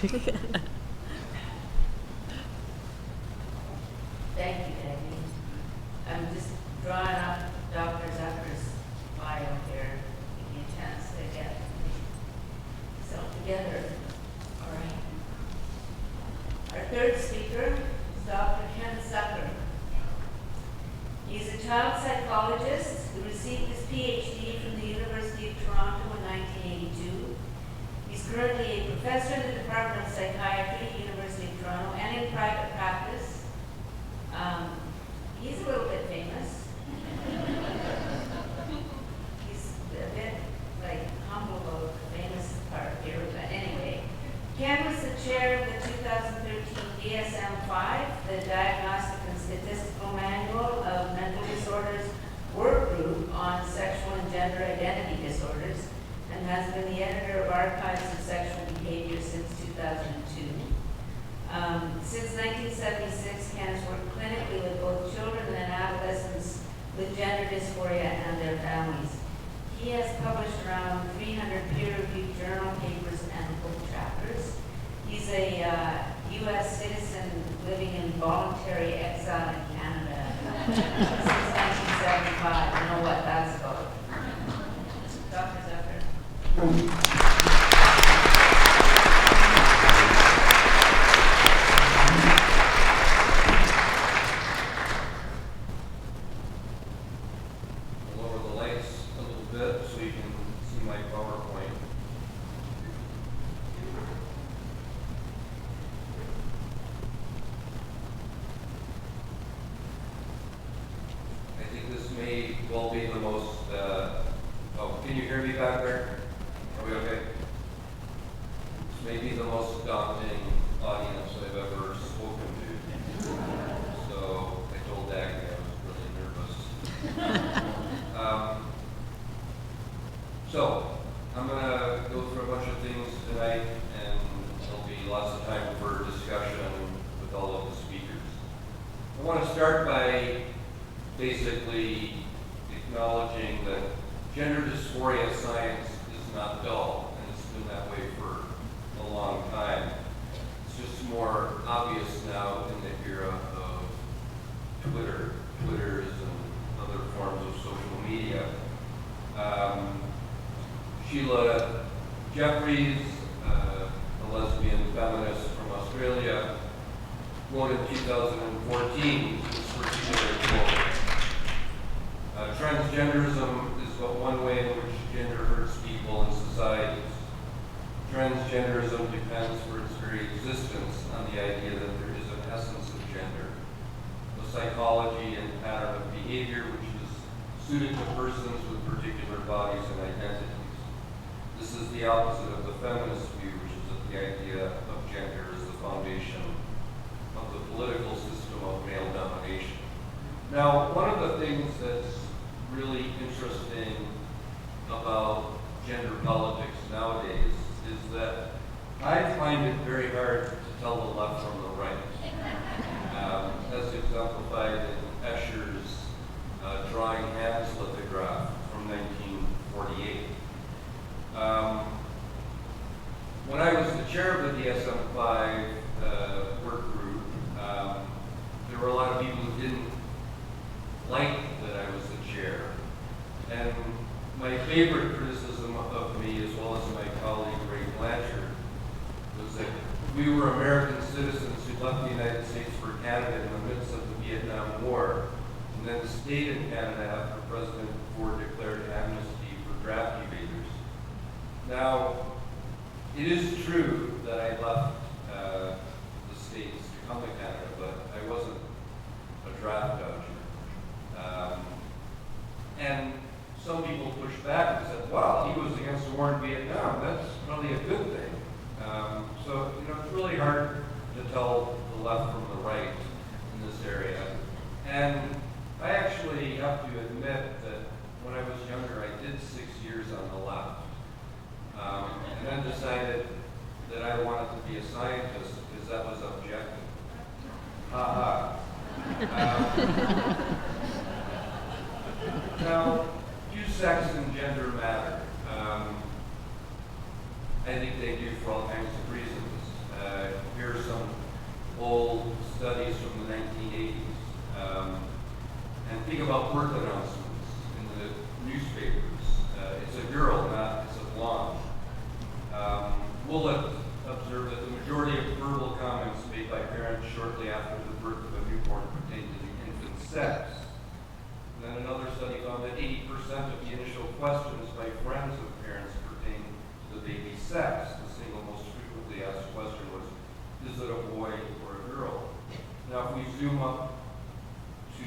Thank you, Dagny. I'm just drawing up Dr. Zucker's bio here, give me a chance to get myself together. All right. Our third speaker is Dr. Kenneth Zucker. He's a child psychologist who received his PhD from the University of Toronto in 1982. He's currently a professor in the Department of Psychiatry at the University of Toronto and in private practice. He's a little bit famous. He's a bit like humble about the famous part here, but anyway. Ken was the chair of the 2013 DSM-5, the Diagnostic and Statistical Manual of Mental Disorders Work Group on Sexual and Gender Identity Disorders, and has been the editor of Archives of Sexual Behavior since 2002. Since 1976, Ken has worked clinically with both children and adolescents with gender dysphoria and their families. He has published around 300 peer-reviewed journal papers and book chapters. He's a U.S. citizen living in voluntary exile in Canada since 1975. I know what that's about. Dr. Zucker. I'll lower the lights a little bit so you can see my PowerPoint. I think this may well be the most, can you hear me back there? Are we okay? This may be the most daunting audience I've ever spoken to. So I told Dagny I was really nervous. So I'm going to go through a bunch of things tonight, and there'll be lots of time for discussion with all of the speakers. I want to start by basically acknowledging that gender dysphoria science is not dull, and it's been that way for a long time. It's just more obvious now in the era of Twitters and other forms of social media. Sheila Jeffries, a lesbian feminist from Australia, wrote in 2014 this particular quote. Transgenderism is but one way in which gender hurts people and societies. Transgenderism depends for its very existence on the idea that there is an essence of gender, a psychology and pattern of behavior which is suited to persons with particular bodies and identities. This is the opposite of the feminist view, which is that the idea of gender is the foundation of the political system of male domination. Now, one of the things that's really interesting about gender politics nowadays is that I find it very hard to tell the left from the right, as exemplified in Escher's drawing hands lithograph from 1948. When I was the chair of the DSM-5 work group, there were a lot of people who didn't like that I was the chair. And my favorite criticism of me, as well as my colleague Ray Blanchard, was that we were American citizens who left the United States for Canada in the midst of the Vietnam War, and then stayed in Canada after President Ford declared amnesty for draft evaders. Now, it is true that I left the States to come to Canada, but I wasn't a draft dodger. And some people pushed back and said, well, he was against the war in Vietnam. That's probably a good thing. So, it's really hard to tell the left from the right in this area. And I actually have to admit that when I was younger, I did 6 years on the left. And then decided that I wanted to be a scientist because that was objective. Ha Now, do sex and gender matter? I think they do for all kinds of reasons. reading about birth announcements in the newspapers. It's a girl, not it's a blonde. We'll observe that the majority of verbal comments made by parents shortly after the birth of a newborn pertain to the infant's sex. And then another study found that 80% of the initial questions by friends of parents pertain to the baby's sex. The single most frequently asked question was, is it a boy or a girl? Now, if we zoom up to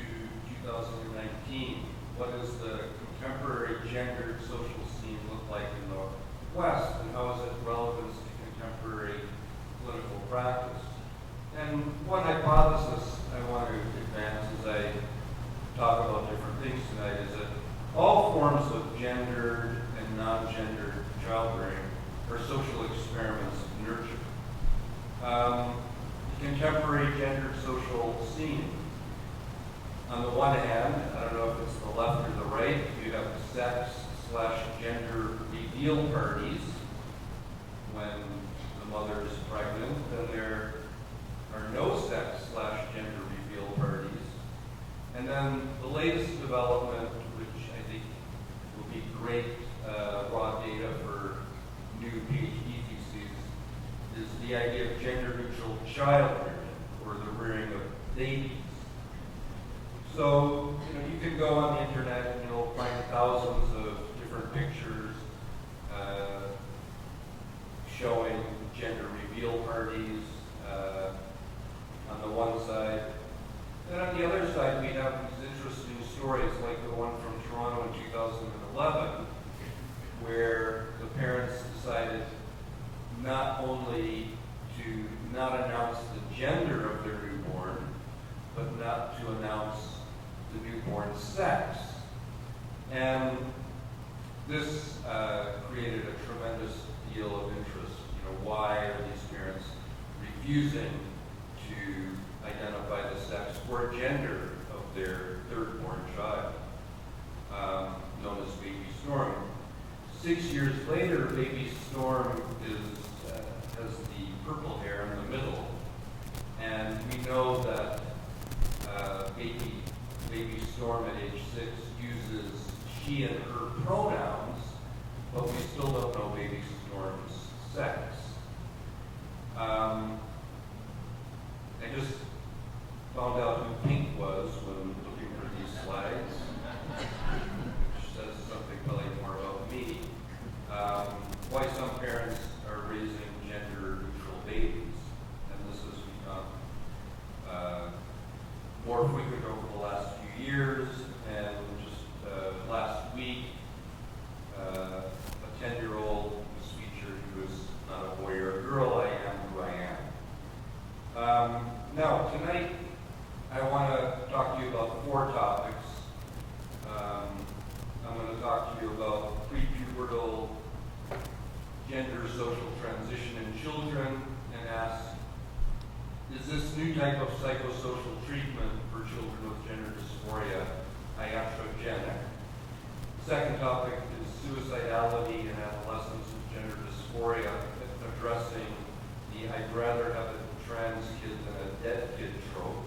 2019, what does the contemporary gendered social scene look like in the West, and how is it relevant to contemporary clinical practice? And one hypothesis I want to advance as I talk about different things tonight is that all forms of gendered and non-gendered childbearing are social experiments of nurture. The contemporary gendered social scene. On the one hand, I don't know if it's the left or the right, you have sex/gender reveal parties when the mother is pregnant, then there are no sex/gender reveal parties. And then the latest development, which I think will be great raw data for new PhD theses, is the idea of gender-neutral child rearing, or the rearing of babies. So, you can go on the internet and you'll find thousands of different pictures showing gender reveal parties on the one side. And on the other side, we have these interesting stories like the one from Toronto in 2011, where the parents decided not only to not announce the gender of their newborn, but not to announce the newborn's sex. And this created a tremendous deal of interest. Why are these parents refusing to identify the sex or gender of their third-born child, known as Baby Storm? 6 years later, Baby Storm has the purple hair in the middle, and we know that Baby Storm at age 6 uses she and her pronouns, but we still don't know Baby Storm's sex. I just found out who Pink was when looking for these slides, which says something probably more about me. Why some parents are raising gender-neutral babies, and this has become more frequent over the last few years. And just last week, a 10-year-old was featured who is not a boy or a girl. I am who I am. Now, tonight, I want to talk to you about 4 topics. I'm going to talk to you about prepubertal gender social transition in children and ask, is this new type of psychosocial treatment for children with gender dysphoria iatrogenic? Second topic is suicidality in adolescents with gender dysphoria, addressing the I'd rather have a trans kid than a dead kid trope.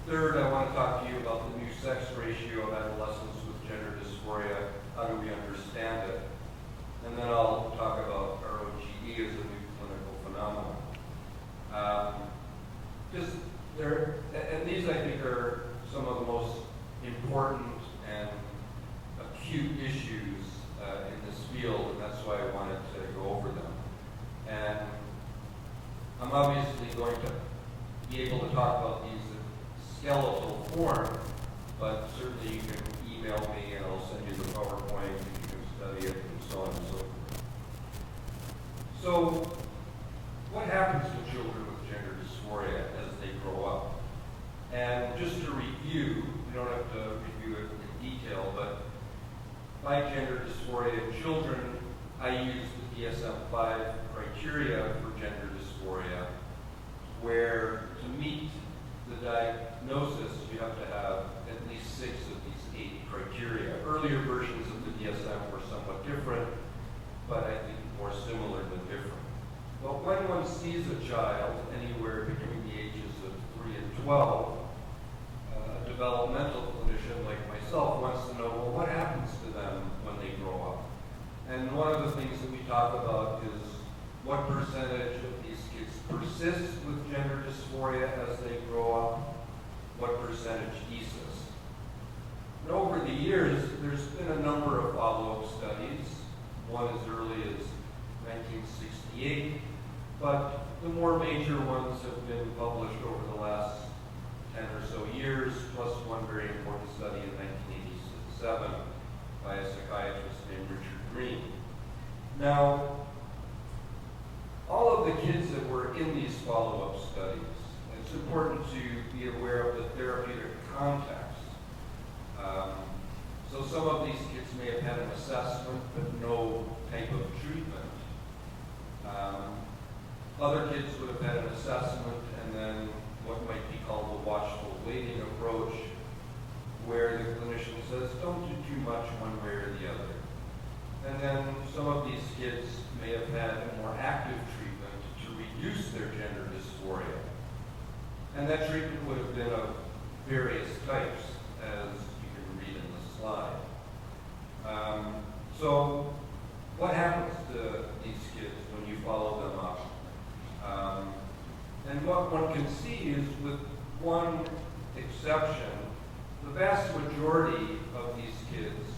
Third, I want to talk to you about the new sex ratio of adolescents with gender dysphoria. How do we understand it? And then I'll talk about ROGE as a new clinical phenomenon. And these, I think, are some of the most important and acute issues in this field, and that's why I wanted to go over them. And I'm obviously going to be able to talk about these in skeletal form, but certainly you can email me and I'll send you the PowerPoint and you can study it and so on and so forth. So, what happens to children with gender dysphoria as they grow up? And just to review, we don't have to review it in detail, but by gender dysphoria in children, I use the DSM-5 criteria for gender dysphoria, where to meet the diagnosis, you have to have at least 6 of these 8 criteria. Earlier versions of the DSM were somewhat different, but I think more similar than different. Well, when one sees a child anywhere between the ages of 3 and 12, a developmental clinician myself wants to know, well, what happens to them when they grow up? And one of the things that we talk about is what percentage of these kids persist with gender dysphoria as they grow up, what percentage desist. And over the years, there's been a number of follow-up studies, one as early as 1968, but the more major ones have been published over the last 10 or so years, plus one very important study in 1987 by a psychiatrist named Richard Green. Now, all of the kids that were in these follow-up studies, it's important to be aware of the therapeutic context. So some of these kids may have had an assessment, but no type of treatment. Other kids would have had an assessment and then what might be called the watchful waiting approach, where the clinician says, don't do too much one way or the other. And then some of these kids may have had a more active treatment to reduce their gender dysphoria. And that treatment would have been of various types, as you can read in the slide. So what happens to these kids when you follow them up? And what one can see is, with one exception, the vast majority of these kids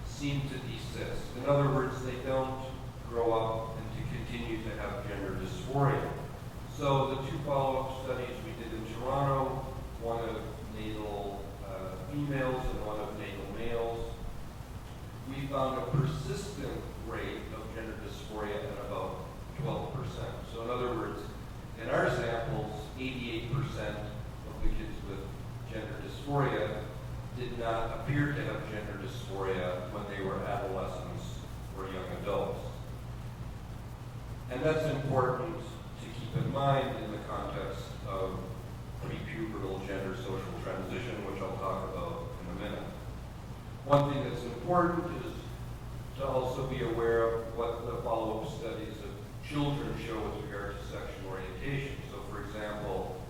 seem to desist. In other words, they don't grow up and to continue to have gender dysphoria. So the two follow-up studies we did in Toronto, one of natal females and one of natal males, we found a persistent rate of gender dysphoria at about 12%. So in other words, in our samples, 88% of the kids with gender dysphoria did not appear to have gender dysphoria when they were adolescents or young adults. And that's important to keep in mind in the context of prepubertal gender social transition, which I'll talk about in a minute. One thing that's important is to also be aware of what the follow-up studies of children show with regard to sexual orientation. So for example,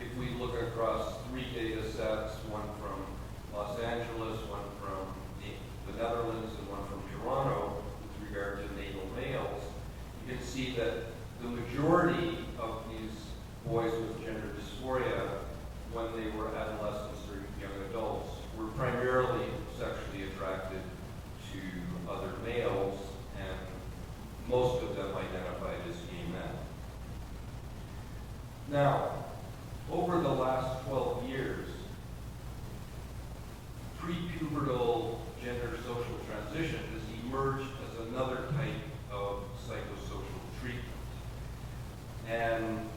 if we look across 3 data sets, one from Los Angeles, one from the Netherlands, and one from Toronto, with regard to natal males, you can see that the majority of these boys with gender dysphoria, when they were adolescents or young adults, were primarily sexually attracted to other males, and most of them identified as gay men. Now, over the last 12 years, prepubertal gender social transition has emerged as another type of psychosocial treatment. And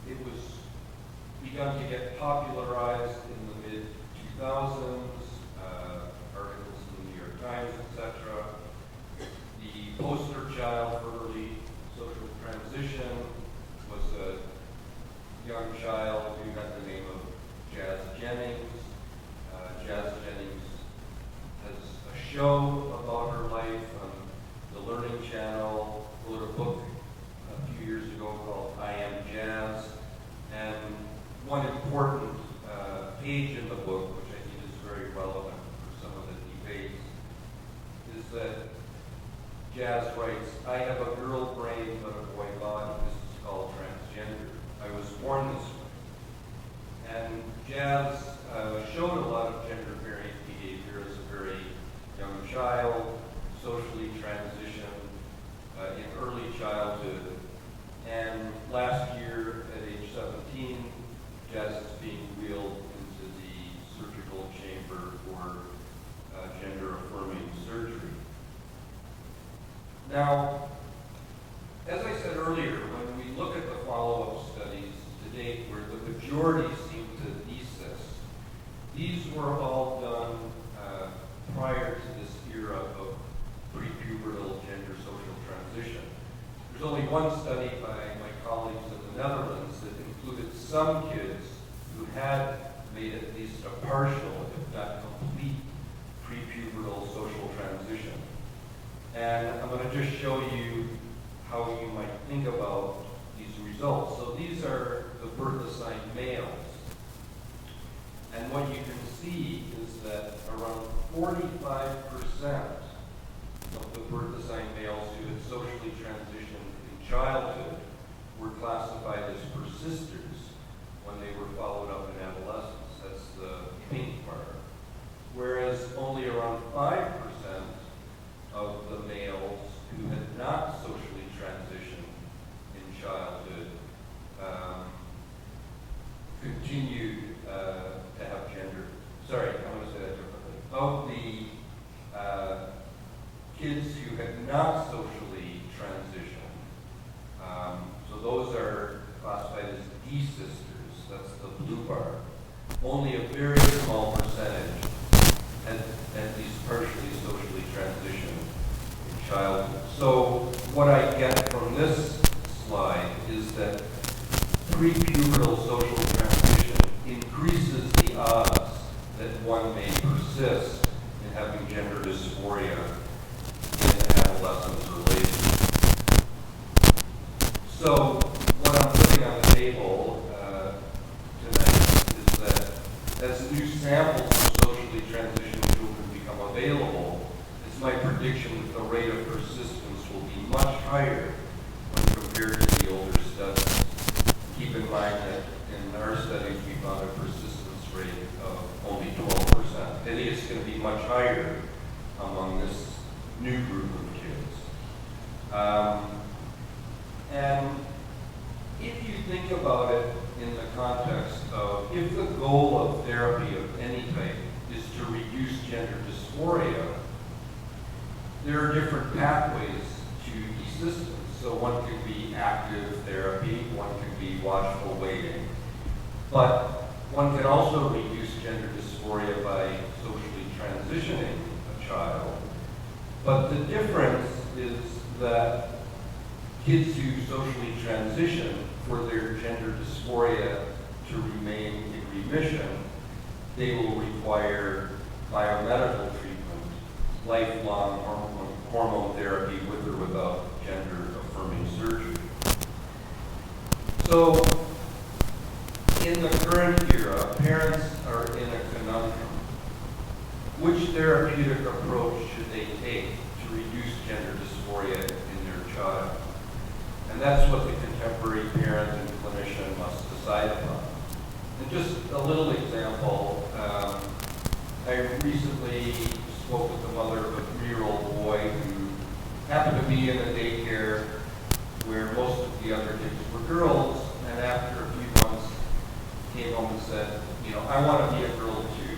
it was begun to get popularized in the mid-2000s, articles in the New York Times, etc. The poster child for early social transition was a young child who had the name of Jazz Jennings. Jazz Jennings has a show about her life on the Learning Channel, wrote a book a few years ago called I Am Jazz. And one important page in the book, which I think is very relevant for some of the debates, is that Jazz writes, I have a girl brain but a boy body. This is called transgender. I was born this way. And Jazz showed a lot of gender variant behavior as a very young child, socially transitioned in early childhood. And last year, at age 17, Jazz is being wheeled into the surgical chamber for gender-affirming surgery. Now, as I said earlier, when we look at the follow-up studies to date where the majority seem to desist, these were all done prior to this era of prepubertal gender social transition. There's only one study by my colleagues in the Netherlands that included some kids who had made at least a partial, if not complete, prepubertal social transition. And I'm going to just show you how you might think about these results. So these are the birth assigned males. And what you can see is that around 45% of the birth-assigned males who had socially transitioned in childhood were classified as persisters when they were followed up in adolescence. That's the pink part. Whereas only around 5% of the males who had not socially transitioned in childhood continued to have gender. Sorry, I'm going to say that differently. Of the kids who had not socially transitioned, so those are classified as desisters, that's the blue bar. Only a very small percentage had at least partially socially transitioned in childhood. So what I get from this slide is that pre-pubertal social transition increases the odds that one may persist in having gender dysphoria in adolescence or later. So what I'm putting on the table tonight is that as new samples of socially transitioned children become available, it's my prediction that the rate of persistence will be much higher when compared to the older studies. Keep in mind that in our studies we found a persistence rate of only 12%. I think it's going to be much higher among this new group of kids. And if you think about it in the context of, if the goal of therapy of any type is to reduce gender dysphoria, there are different pathways to desistance. So one could be active therapy, one could be watchful waiting, but one can also reduce gender dysphoria by socially transitioning a child. But the difference is that kids who socially transition, for their gender dysphoria to remain in remission, they will require biomedical treatment, lifelong hormone therapy with or without gender-affirming surgery. So, in the current era, parents are in a conundrum. Which therapeutic approach should they take to reduce gender dysphoria in their child? And that's what the contemporary parent and clinician must decide upon. And just a little example, I recently spoke with the mother of a 3-year-old boy who happened to be in a daycare where most of the other kids were girls, and after a few months came home and said, you know, I want to be a girl too.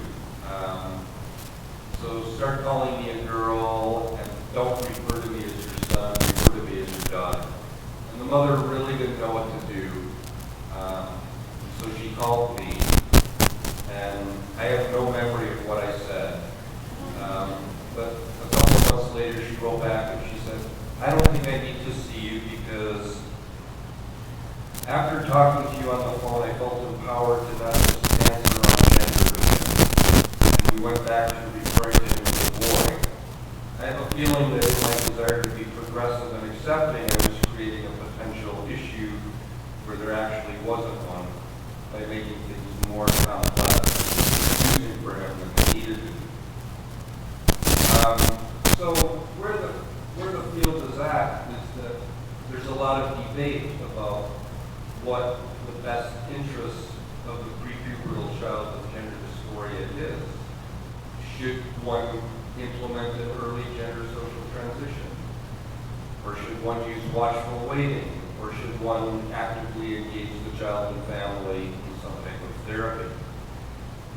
So start calling me a girl and don't refer to me as your son, refer to me as your daughter. And the mother really didn't know what to do. So she called me, and I have no memory of what I said. But a couple of months later, she wrote back and she said, I don't think I need to see you because after talking to you on the phone, I felt empowered to not just answer on gender. And we went back to referring to him as a boy. I have a feeling that in my desire to be progressive and accepting, I was creating a potential issue where there actually wasn't one by making things more complex and confusing for him than they needed to be. So where the field is at is that there's a lot of debate about what the best interest of the prepubertal child with gender dysphoria is. Should one implement an early gender social transition? Or should one use watchful waiting? Or should one actively engage the child and family in some type of therapy?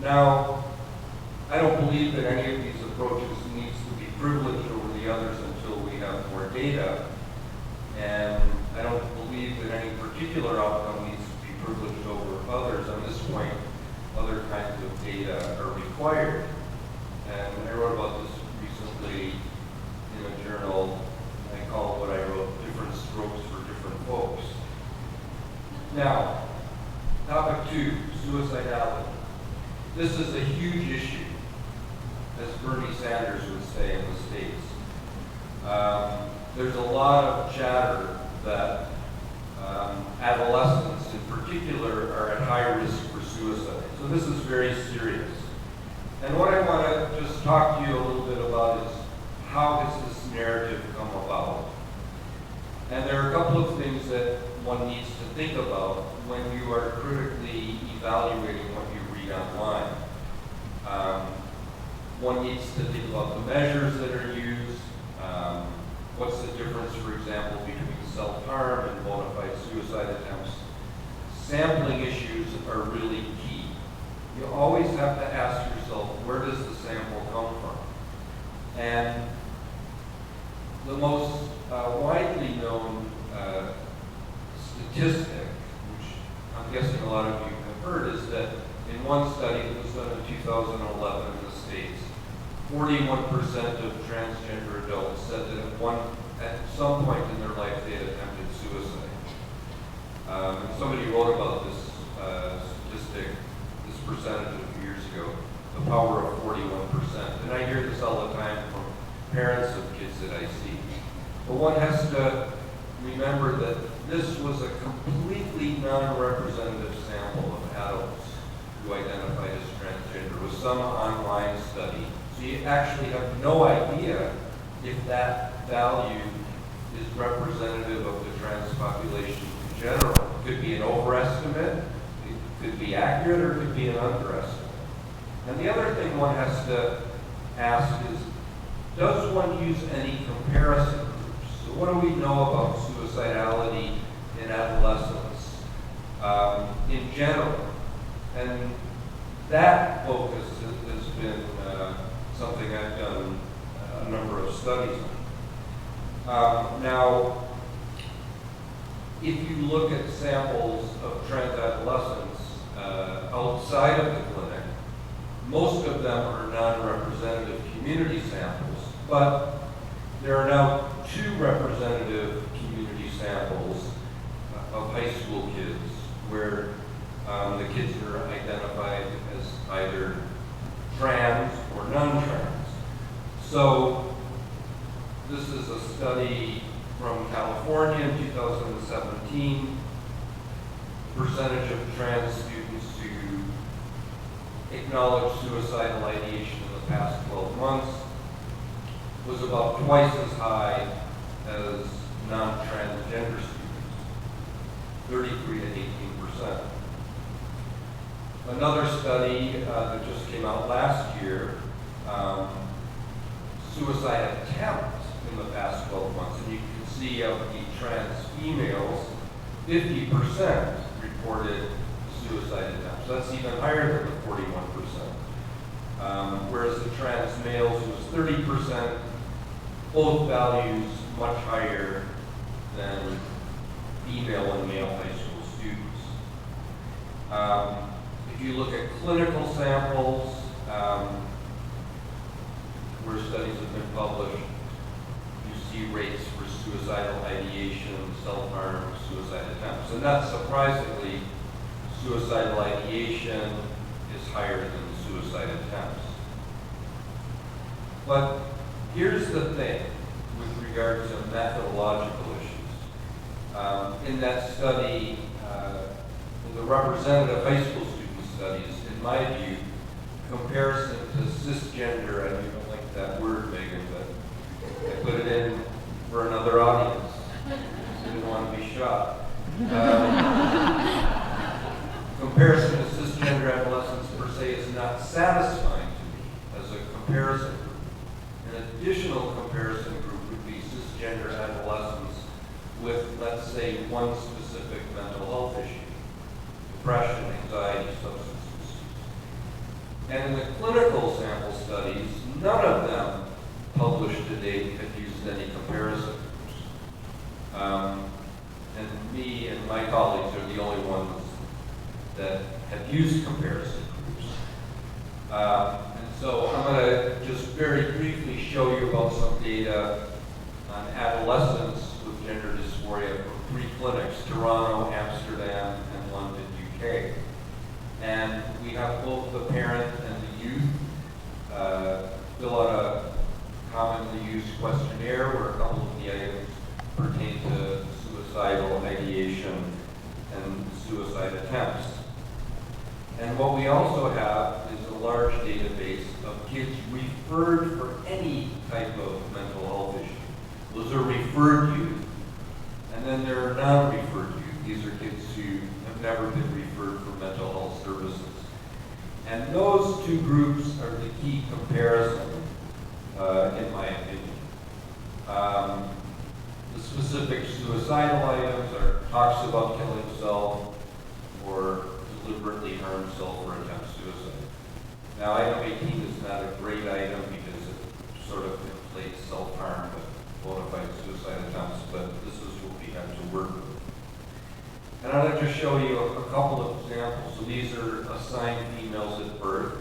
Now, I don't believe that any of these approaches needs to be privileged over the others until we have more data. And I don't believe that any particular outcome needs to be privileged over others. On this point, other kinds of data are required. And I wrote about this recently in a journal. I call what I wrote different strokes for different folks. Now, topic 2, suicidality. This is a huge issue, as Bernie Sanders would say in the States. There's a lot of chatter that adolescents in particular are at high risk for suicide. So this is very serious. And what I want to just talk to you a little bit about is how has this narrative come about? And there are a couple of things that one needs to think about when you are critically evaluating what you read online. One needs to think about the measures that are used. What's the difference, for example, between self-harm and bona fide suicide attempts? Sampling issues are really key. You always have to ask yourself, where does the sample come from? And the most widely known statistic, which I'm guessing a lot of you have heard, is that in one study that was done in 2011 in the States, 41% of transgender adults said that at some point in their life they had attempted suicide. And somebody wrote about this statistic, this percentage a few years ago, the power of 41%. And I hear this all the time from parents of kids that I see. But one has to remember that this was a completely non-representative sample of adults who identified as transgender. It was some online study. So you actually have no idea if that value is representative of the trans population in general. It could be an overestimate, it could be accurate, or it could be an underestimate. And the other thing one has to ask is, does one use any comparison groups? So what do we know about suicidality in adolescents in general? And that focus has been something I've done a number of studies on. Now, if you look at samples of trans adolescents outside of the clinic, most of them are non-representative community samples, but there are now 2 representative community samples of high school kids where the kids are identified as either trans or non-trans. So this is a study from California in 2017. Percentage of trans students who acknowledged suicidal ideation in the past 12 months was about twice as high as non-transgender students, 33 to 18%. Another study that just came out last year, suicide attempts in the past 12 months, and you can see of the trans females, 50% reported suicide attempts. That's even higher than the 41%. Whereas the trans males was 30%, both values much higher than female and male high school students. If you look at clinical samples, where studies have been published, you see rates for suicidal ideation, self-harm, suicide attempts. And not surprisingly, suicidal ideation is higher than suicide attempts. But here's the thing with regard to methodological issues. In that study, in the representative high school student studies, in my view, comparison to cisgender, I don't like that word, Megan, but I put it in for another audience. I didn't want to be shot. Comparison to cisgender adolescents per se is not satisfying to me as a comparison group. An additional comparison group would be cisgender adolescents with, let's say, one specific mental health issue: depression, anxiety, substance misuse. And in the clinical sample studies, none of them published to date have used any comparison groups. And me and my colleagues are the only ones that have used comparison groups. And so I'm going to just very briefly show you about some data on adolescents with gender dysphoria from 3 clinics: Toronto, Amsterdam, and London, UK. And we have both the parent and the youth fill out a commonly used questionnaire where a couple of the items pertain to suicidal ideation and suicide attempts. And what we also have is a large database kids referred for any type of mental health issue. Those are referred youth. And then there are non-referred youth. These are kids who have never been referred for mental health services. And those two groups are the key comparison, in my opinion. The specific suicidal items are talks about killing self or deliberately harm self or attempt suicide. Now, item 18 is not a great item because it sort of inflates self-harm with bona fide suicide attempts, but this is what we have to work with. And I'd like to show you a couple of examples. So these are assigned females at birth.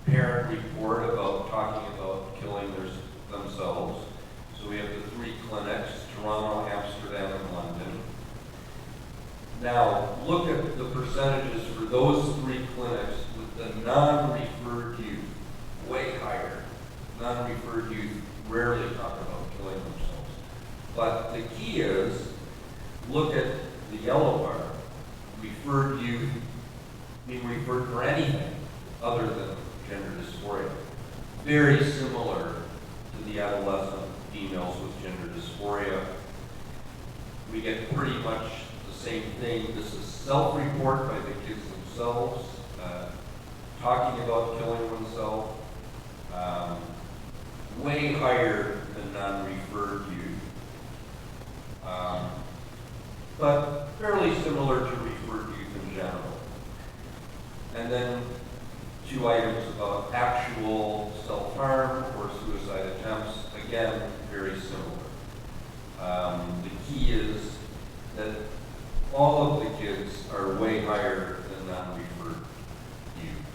Parent report about talking about killing themselves. So we have the 3 clinics, Toronto, Amsterdam, and London. Now, look at the percentages for those 3 clinics with the non-referred youth, way higher. Non-referred youth rarely talk about killing themselves. But the key is, look at the yellow bar, referred youth being referred for anything other than gender dysphoria. Very similar to the adolescent females with gender dysphoria. We get pretty much the same thing. This is self-report by the kids themselves, talking about killing oneself, way higher than non-referred youth, but fairly similar to referred youth in general. And then 2 items about actual self-harm or suicide attempts, again, very similar. The key is that all of the kids are way higher than non-referred youth.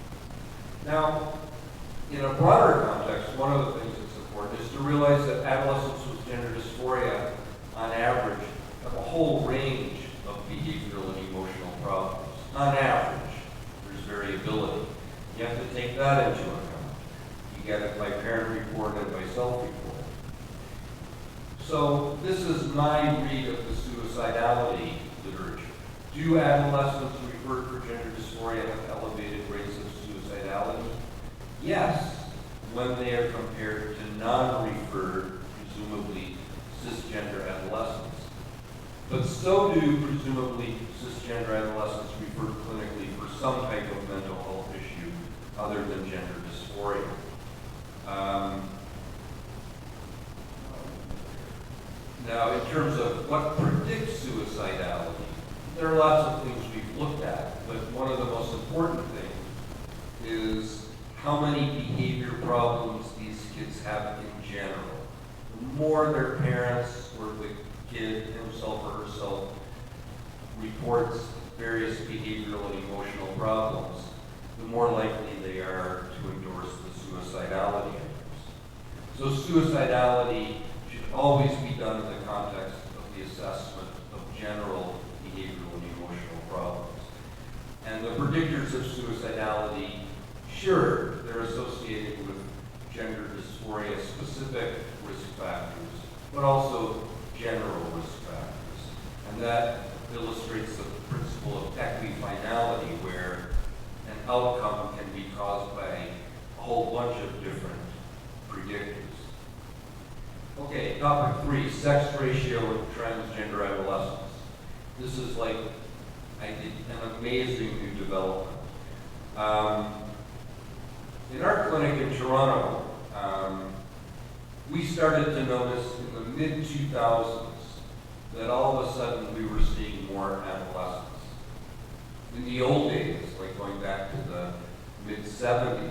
Now, in a broader context, one of the things that's important is to realize that adolescents with gender dysphoria, on average, have a whole range of behavioral and emotional problems. On average, there's variability. You have to take that into account. You get it by parent report and by self-report. So this is my read of the suicidality literature. Do adolescents referred for gender dysphoria have elevated rates of suicidality? Yes, when they are compared to non-referred, presumably cisgender adolescents. But so do presumably cisgender adolescents referred clinically for some type of mental health issue other than gender dysphoria. Now, in terms of what predicts suicidality, there are lots of things we've looked at, but one of the most important things is how many behavior problems these kids have in general. The more their parents or the kid himself or herself reports various behavioral and emotional problems, the more likely they are to endorse the suicidality items. So suicidality should always be done in the context of the assessment of general behavioral and emotional problems. And the predictors of suicidality, sure, they're associated with gender dysphoria specific risk factors, but also general risk factors. And that illustrates the principle of equifinality, where an outcome can be caused by a whole bunch of different predictors. Okay, topic 3, sex ratio in transgender adolescents. This is like, I think, an amazing new development. In our clinic in Toronto, we started to notice in the mid-2000s that all of a sudden we were seeing more adolescents. In the old days, like going back to the mid-70s,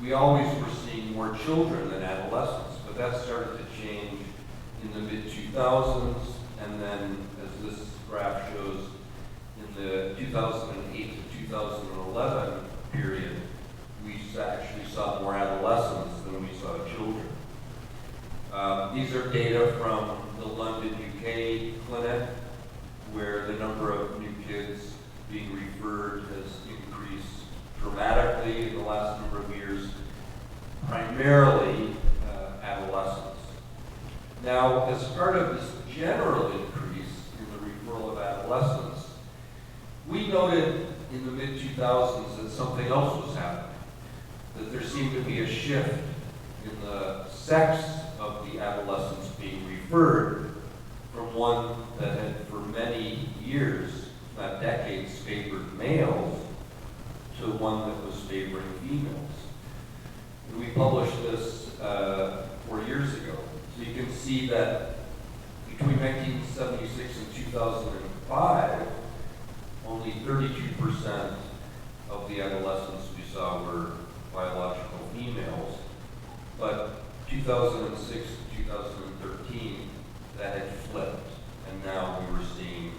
we always were seeing more children than adolescents, but that started to change in the mid-2000s, and then, as this graph shows, in the 2008 to 2011 period, we actually saw more adolescents than we saw children. These are data from the London, UK clinic, where the number of new kids being referred has increased dramatically in the last number of years, primarily adolescents. Now, as part of this general increase in the referral of adolescents, we noted in the mid-2000s that something else was happening. that there seemed to be a shift in the sex of the adolescents being referred from one that had for many years, if not decades, favored males to one that was favoring females. And we published this 4 years ago. So you can see that between 1976 and 2005, only 32% of the adolescents we saw were biological females, but 2006 to 2013, that had flipped, and now we were seeing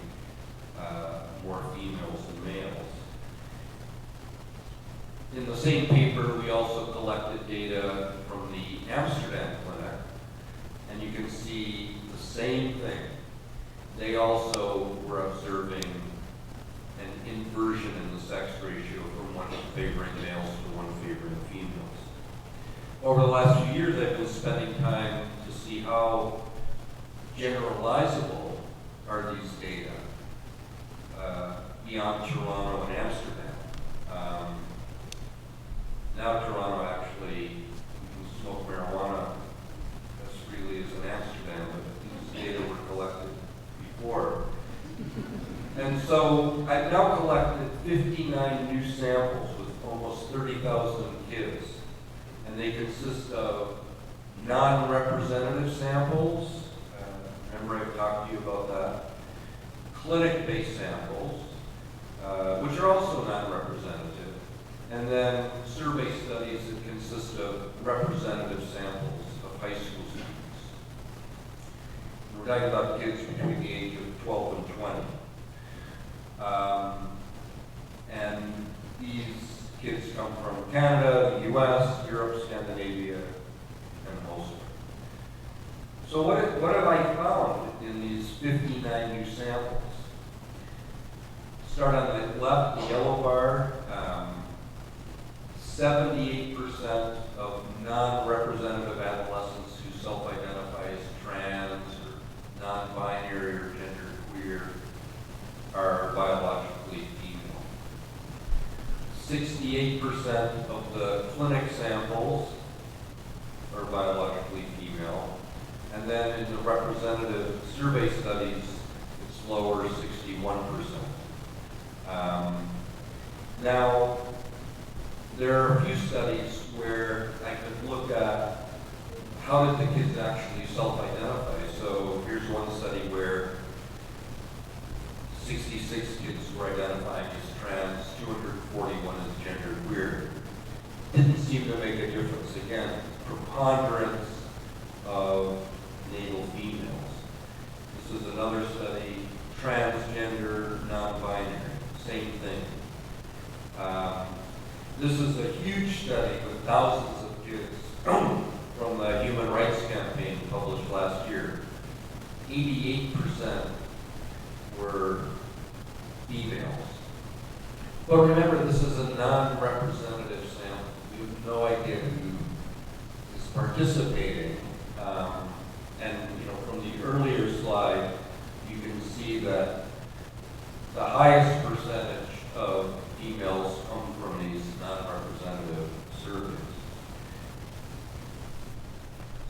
more females than males. In the same paper, we also collected data from the Amsterdam clinic, and you can see the same thing. They also were observing an inversion in the sex ratio from one favoring males to one favoring females. Over the last few years, I've been spending time to see how generalizable are these data beyond Toronto and Amsterdam. Now Toronto actually can smoke marijuana as freely as in Amsterdam, but these data were collected before. And so I've now collected 59 new samples with almost 30,000 kids, and they consist of non-representative samples. Remember I've talked to you about that. Clinic-based samples, which are also non-representative, and then survey studies that consist of representative samples of high school students. We're talking about kids between the age of 12 and 20. And these kids come from Canada, the US, Europe, Scandinavia, and elsewhere. So what have I found in these 59 new samples? Start on the left, the yellow bar. 78% of non-representative adolescents who self-identify as trans or non-binary or genderqueer are biologically female. 68% of the clinic samples are biologically female. And then in the representative survey studies, it's lower, 61%. Now, there are a few studies where I could look at how did the kids actually self-identify. So here's one study where 66 kids were identifying as trans, 241 as genderqueer. Didn't seem to make a difference. Again, preponderance of natal females. This is another study, transgender, non-binary, same thing. This is a huge study with thousands of kids from the Human Rights Campaign published last year. 88% were females. But remember, this is a non-representative sample. We have no idea who is participating. And from the earlier slide, you can see that the highest percentage of females come from these non-representative surveys.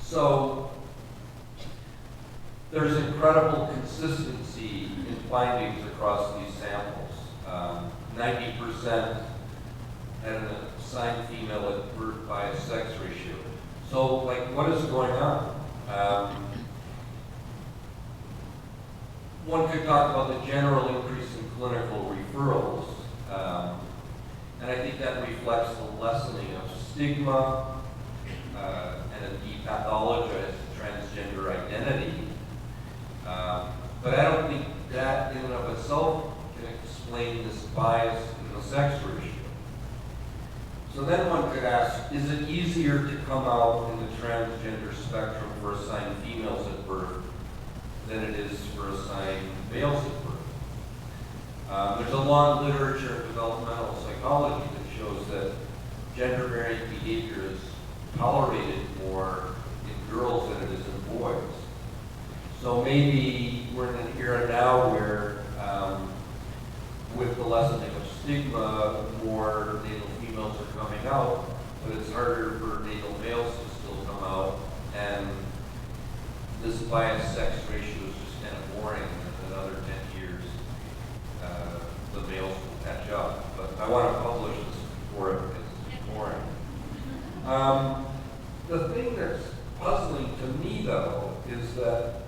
So there's incredible consistency in findings across these samples. 90% had an assigned female at birth by a sex ratio. So, what is going on? One could talk about the general increase in clinical referrals, and I think that reflects the lessening of stigma and a depathologized transgender identity. But I don't think that in and of itself can explain this bias in the sex ratio. So then one could ask, is it easier to come out in the transgender spectrum for assigned females at birth than it is for assigned males at birth? There's a long literature in developmental psychology that shows that gender-variant behavior is tolerated more in girls than it is in boys. So maybe we're in an era now where, with the lessening of stigma, more natal females are coming out, but it's harder for natal males to still come out, and this biased sex ratio is just kind of boring. In another 10 years, the males will catch up. But I want to publish this before it gets boring. The thing that's puzzling to me, though, is that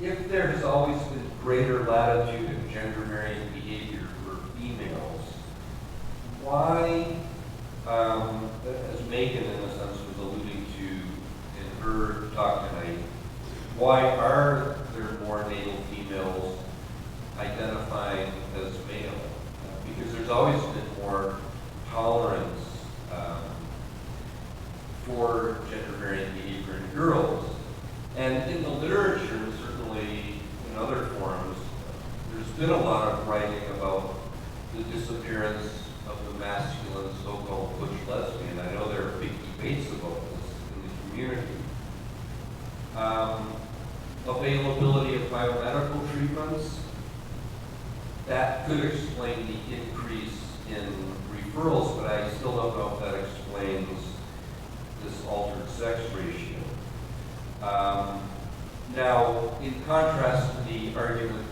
if there has always been greater latitude in gender-varying behavior for females, why, as Meghan in a sense was alluding to in her talk tonight, why are there more natal females identifying as male? Because there's always been more tolerance for gender-varying behavior in girls. And in the literature, certainly in other forums, there's been a lot of writing about the disappearance of the masculine so-called butch lesbian. I know there are big debates about this in the community. Availability of biomedical treatments, that could explain the increase in referrals, but I still don't know if that explains this altered sex ratio. Now, in contrast to the argument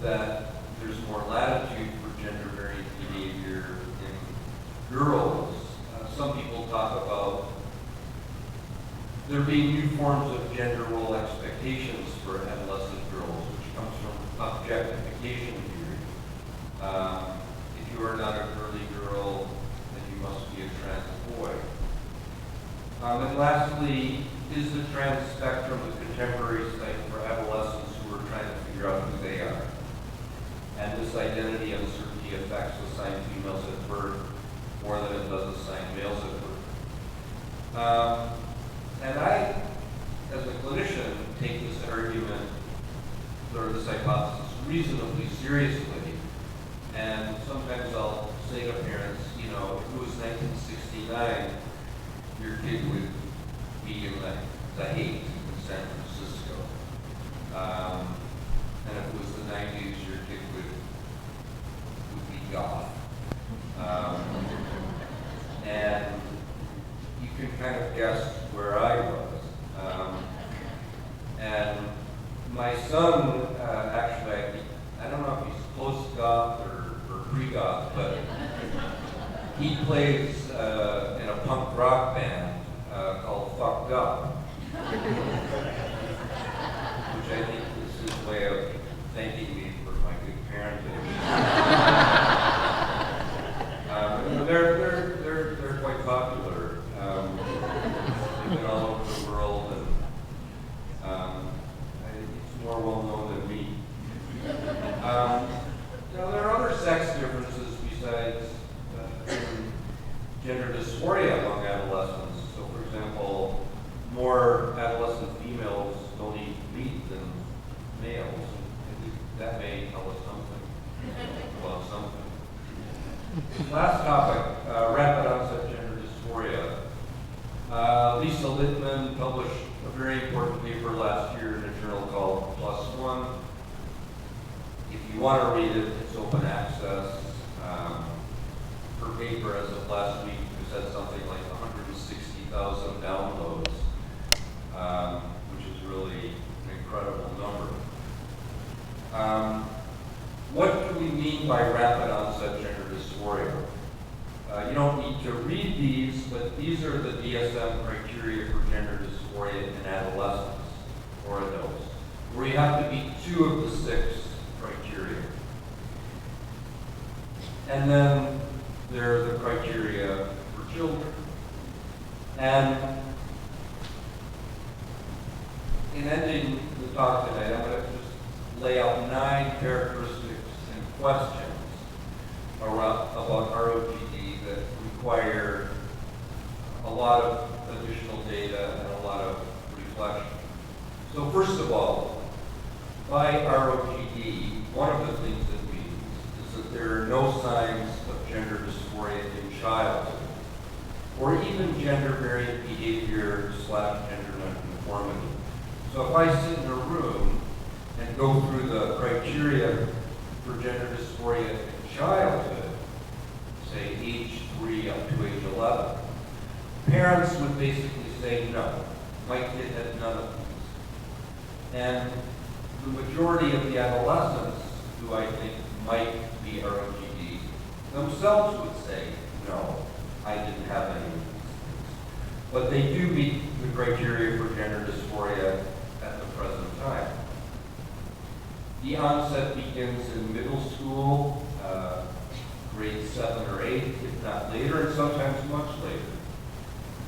that there's more latitude for gender-varying behavior in girls, some people talk about there being new forms of gender role expectations for adolescent girls, which comes from objectification theory. If you are not a girly girl, then you must be a trans boy. And lastly, is the trans spectrum a contemporary site for adolescents who are trying to figure out who they are? And this identity uncertainty affects assigned females at birth more than it does assigned males at birth. And I, as a clinician, take this argument, or this hypothesis, reasonably seriously. And sometimes I'll say to parents, you know, if it was 1969, your kid would be in the Hague in San Francisco. And if it was the 90s, your kid would be goth. And you can kind of guess where I was. And my son, actually, I don't know if he's post-goth or pre-goth, but he plays in a punk rock band called Fucked Up, which I think is his way of thanking me for my good parenting. They're quite popular. They've been all over the world, and it's more well known than me. Now, there are other sex differences besides gender dysphoria among adolescents. So, for example, more adolescent females don't eat meat than males. I think that may tell us something about something. Last topic, rapid onset gender dysphoria. Lisa Littman published a very important paper last year in a journal called Plus One. If you want to read it, it's open access. Her paper as of last week has had something like 160,000 downloads, which is really an incredible number. What do we mean by rapid onset gender dysphoria? You don't need to read these, but these are the DSM criteria for gender dysphoria in adolescents or adults, where you have to meet 2 of the 6 criteria. And then there are the criteria for children. And in ending the talk tonight, I'm going to just lay out 9 characteristics and questions about ROGD that require a lot of additional data and a lot of reflection. So first of all, by ROGD, one of the things it means is that there are no signs of gender dysphoria in childhood, or even gender-variant behavior / gender nonconformity. So if I sit in a room and go through the criteria for gender dysphoria in childhood, say say, age 3 up to age 11, parents would basically say, no, my kid had none of these. And the majority of the adolescents who I think might be ROGD themselves would say, no, I didn't have any of these things. But they do meet the criteria for gender dysphoria at the present time. The onset begins in middle school, grade 7 or 8, if not later, and sometimes much later.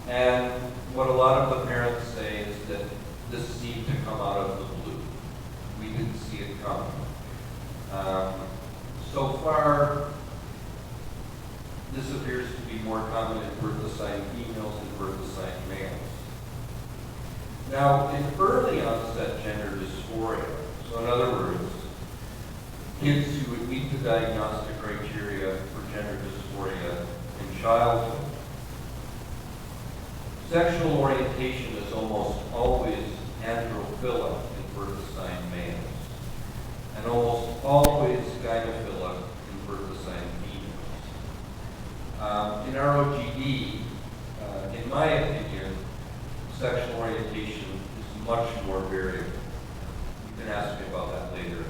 And what a lot of the parents say is that this seemed to come out of the blue. We didn't see it coming. So far, this appears to be more common in birth-assigned females than birth-assigned males. Now, in early onset gender dysphoria, so in other words, kids who would meet the diagnostic criteria for gender dysphoria in childhood, sexual orientation is almost always androphilic in birth-assigned males, and almost always gynophilic in birth-assigned females. In ROGD, in my opinion, sexual orientation is much more variable. You can ask me about that later.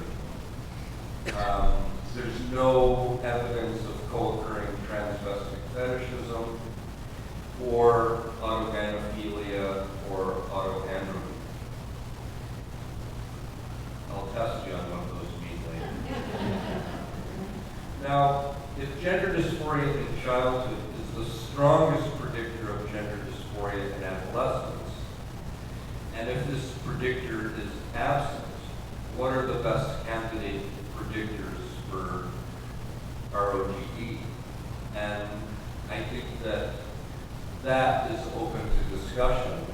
There's no evidence of co-occurring transvestic fetishism or autogynephilia or autoandromy. I'll test you on what those mean later. Now, if gender dysphoria in childhood is the strongest predictor of gender dysphoria in adolescence, and if this predictor is absent, what are the best candidate predictors for ROGD? And I think that that is open to discussion.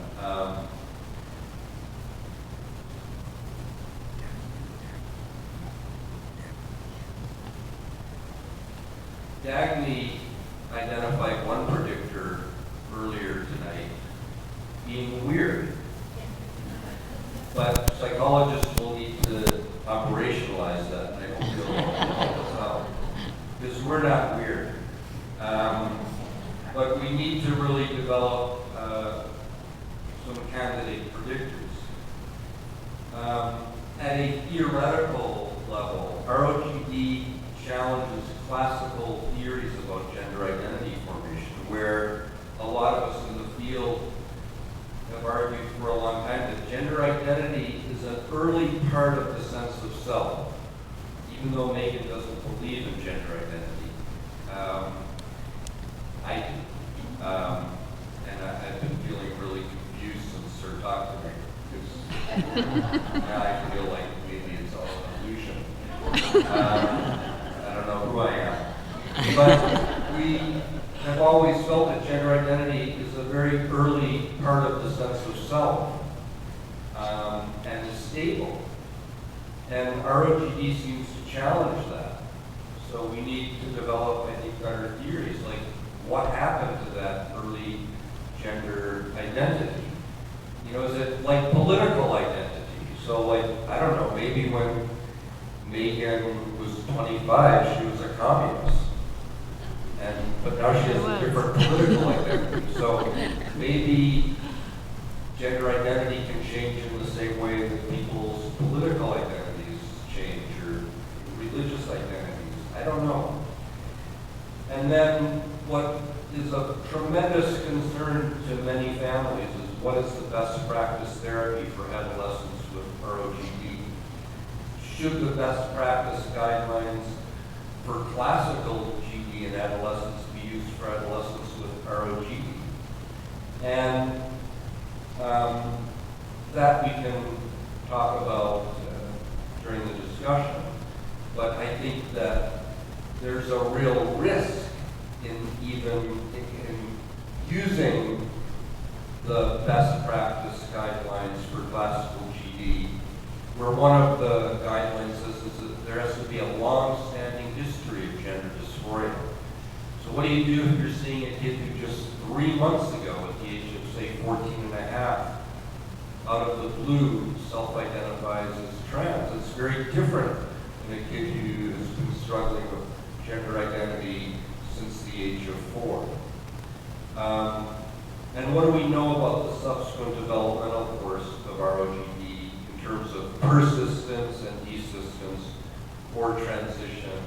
Dagny identified one predictor earlier tonight being weird. But psychologists will need to operationalize that, and I hope you'll help us out. Because we're not weird. But we need to really develop some candidate predictors. At a theoretical level, ROGD challenges classical theories about gender identity formation, where a lot of us in the field have argued for a long time that gender identity is an early part of the sense of self, even though Meghan doesn't believe in gender identity. I do. And I've been feeling really confused since Sir talked to me, because now I feel like maybe it's all an illusion. I don't know who I am. But we have always felt that gender identity is a very early part of the sense of self, and is stable. And ROGD seems to challenge that. So we need to develop, I think, better theories, like what happened to that early gender identity? You know, is it like political identity? So like, I don't know, maybe when Meghan was 25, she was a communist. But now she has a different political identity. So maybe gender identity can change in the same way that people's political identities change, or religious identities. I don't know. And then what is a tremendous concern to many families is what is the best practice therapy for adolescents with ROGD? Should the best practice guidelines for classical GD in adolescents be used for adolescents with ROGD? And that we can talk about during the discussion. But I think that there's a real risk in using the best practice guidelines for classical GD, where one of the guidelines says that there has to be a long-standing history of gender dysphoria. So what do you do if you're seeing a kid who just 3 months ago, at the age of, say, 14 and a half, out of the blue, self-identifies as trans? It's very different than a kid who has been struggling with gender identity since the age of 4. And what do we know about the subsequent developmental course of ROGD in terms of persistence and desistance, or transition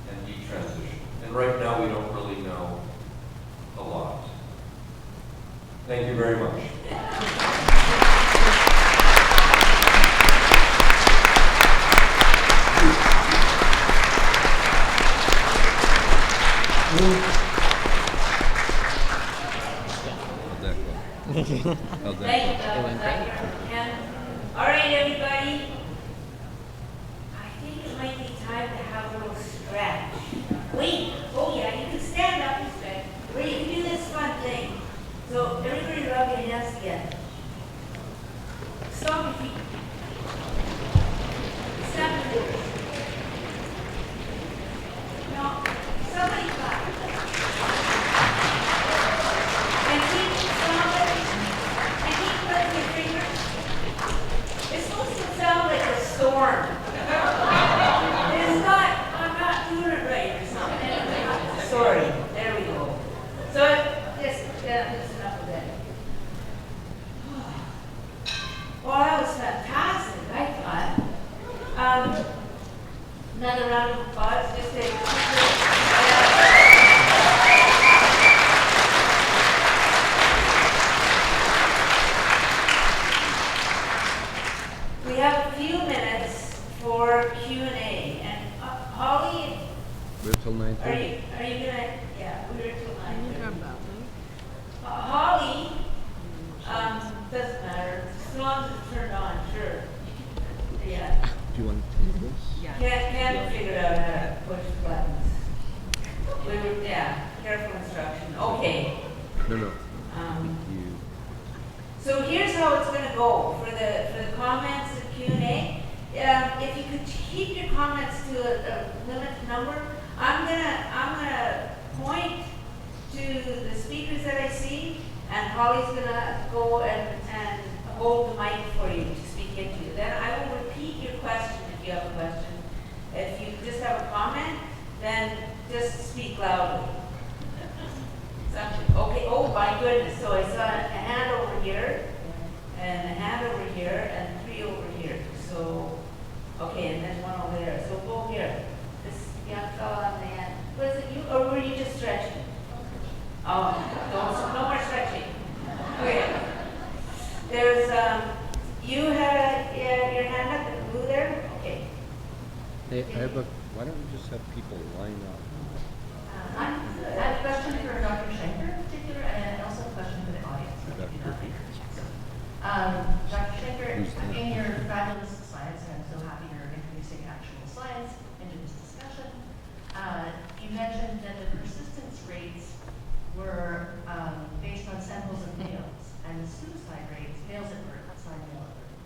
and detransition? And right now we don't really know a lot. Thank you very much. How'd that go? How'd that Thank go? you, Dr. Zucker. All right, everybody. I think it might be time to have a little stretch. Wait. Oh, yeah, you can stand up and stretch. Or you can do this fun thing. So everybody rub your hands together. Stomp your feet. Snap your fingers. No, somebody clap. And keep stomping. And keep pressing your fingers. It's supposed to sound like a storm. It's not, I'm not doing it right or something. Sorry. There we go. So just enough of that. Well, that was fantastic, I thought. Another round of applause, just we have a few minutes for Q&A, and Holly, We're till 9:30. are you gonna, yeah, we're till Can you 9:30. grab that one? Holly, doesn't matter, as long as it's turned on, sure. Yeah, Do you want to take this? can't figure out how to push buttons. Careful instruction, okay. No. Um, You. So here's how it's going to go for the comments and Q&A. If you could keep your comments to a limited number, I'm gonna point to the speakers that I see, and Holly's gonna go and hold the mic for you to speak into. Then I will repeat your question if you have a question. If you just have a comment, then just speak loudly. Okay, oh my goodness, so I saw a hand over here, and a hand over here, and 3 over here. So, okay, and then 1 over there. So go here. This young fellow on the end. Was it you, or were you just stretching? Oh, no more stretching. Okay. There's, you had your hand up in the blue there? Okay. Hey, why don't we just have people line up? I have a question for Dr. Schenker in particular, and also a question for the audience. Dr. Murphy. Dr. Schenker, Who's that? in your fabulous slides, and I'm so happy you're introducing actual science into this discussion, you mentioned that the persistence rates were based on samples of males, and the suicide rates, males at birth, assigned male at birth,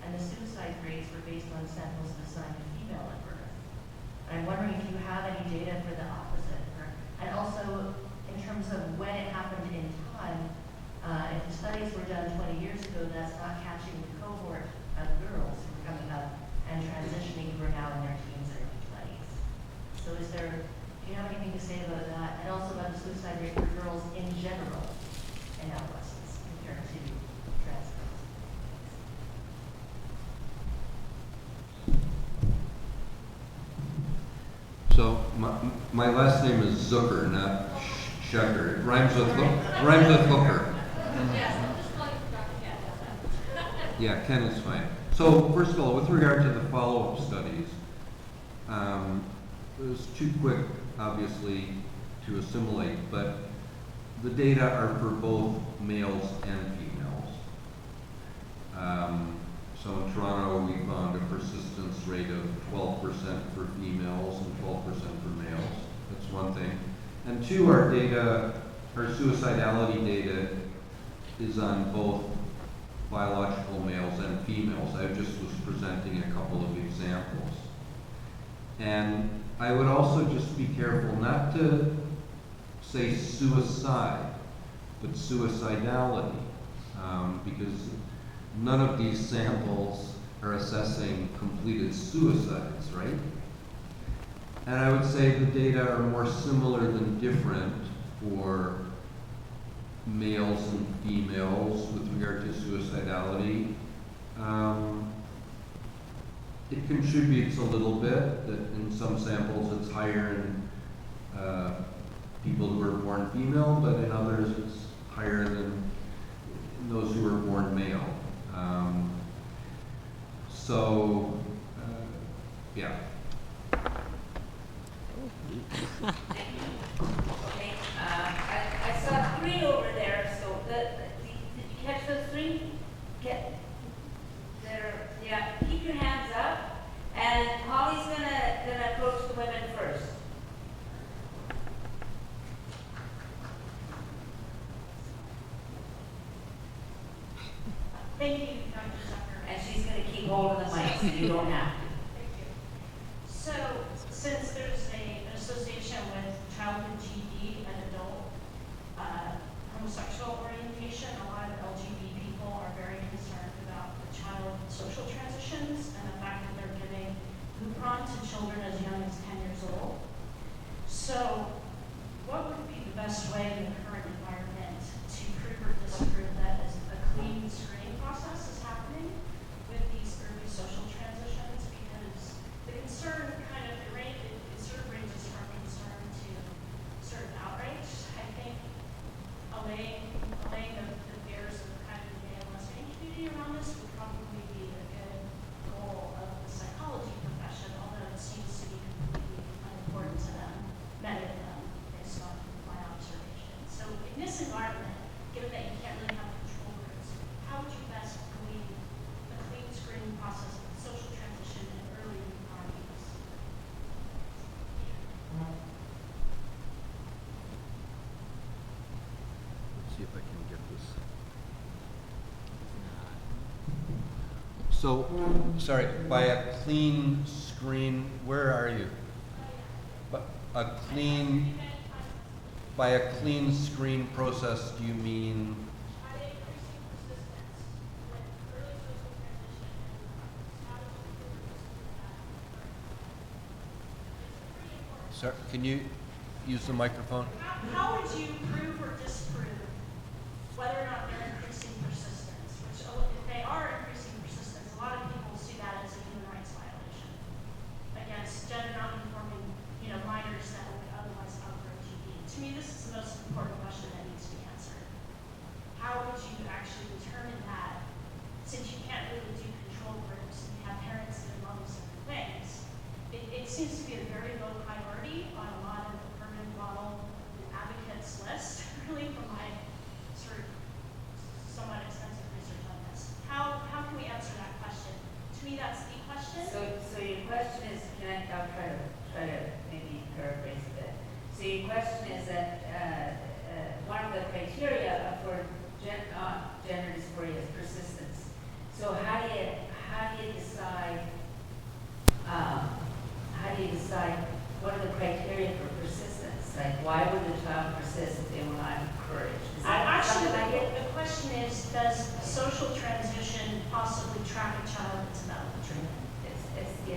and the suicide rates were based on samples assigned to female at birth. I'm wondering if you have any data for the opposite, and also in terms of when it happened in time. If the studies were done 20 years ago, that's not catching the cohort of girls who are coming up and transitioning who are now in their teens or early 20s. So do you have anything to say about that, and also about the suicide rate for girls in general in adolescence compared to trans girls? So my last name is Zucker, not Shecker. It rhymes with hooker. Yeah, Ken is fine. So first of all, with regard to the follow-up studies, it was too quick, obviously, to assimilate, but the data are for both males and females. So in Toronto, we found a persistence rate of 12% for females and 12% for males. That's one thing. And two, our suicidality data is on both biological males and females. I just was presenting a couple of examples. And I would also just be careful not to say suicide, but suicidality, because none of these samples are assessing completed suicides, right? And I would say the data are more similar than different for males and females with regard to suicidality. It contributes a little bit, that in some samples it's higher in people who were born female, but in others it's higher than those who were born male. Yeah. Okay, I saw 3 over there, so did you catch those 3? Yeah, keep your hands up, and Holly's gonna approach the women first. Thank you, Dr. Zucker. And she's gonna keep holding the mic, so you don't have to. Thank you. So, since there's an association with childhood GD and adult homosexual orientation, a lot of LGBT people are very concerned about the child social transitions and the fact that they're giving Lupron to children as young as 10 years old. So, what would be the best way in the current environment to prove or disprove that a clean screening process is happening with these early social transitions? Because the concern kind of it sort of ranges from concern to sort of outrage. I think allaying the fears of kind of the gay and lesbian community around this would probably be a good goal of the psychology profession, although it seems to be completely unimportant to them, many of them, based on my observation. So in this environment, given that you can't really have control groups, how would you best believe a clean screening process of social transition and early Lupron use? Let's see if I can get this. So, sorry, by a clean screen, where are you? By a clean screen process, do you mean? Are they increasing persistence with early social transition and how to improve that? Sir, can you use the microphone? How would you prove or disprove whether or not they're increasing persistence? Which, if they are increasing persistence, a lot of people see that as a human rights violation against gender non-conforming, minors that would otherwise outgrow GD. To me, this is the most important question that needs to be answered. How would you actually determine that, since you can't really do control groups and you have parents that love certain things? It seems to be a very low priority on a lot of the permanent model advocates list, really, from my sort of somewhat extensive research on this. How can we answer that question? To me, that's the question. So your question is, I'll try to maybe paraphrase a bit. So your question is that one of the criteria for gender dysphoria is persistence. So how do you decide what are the criteria for persistence? Like, why would the child persist if they were not encouraged? Is that Actually, something like it? the question is, does social transition possibly track a child into medical treatment? It's the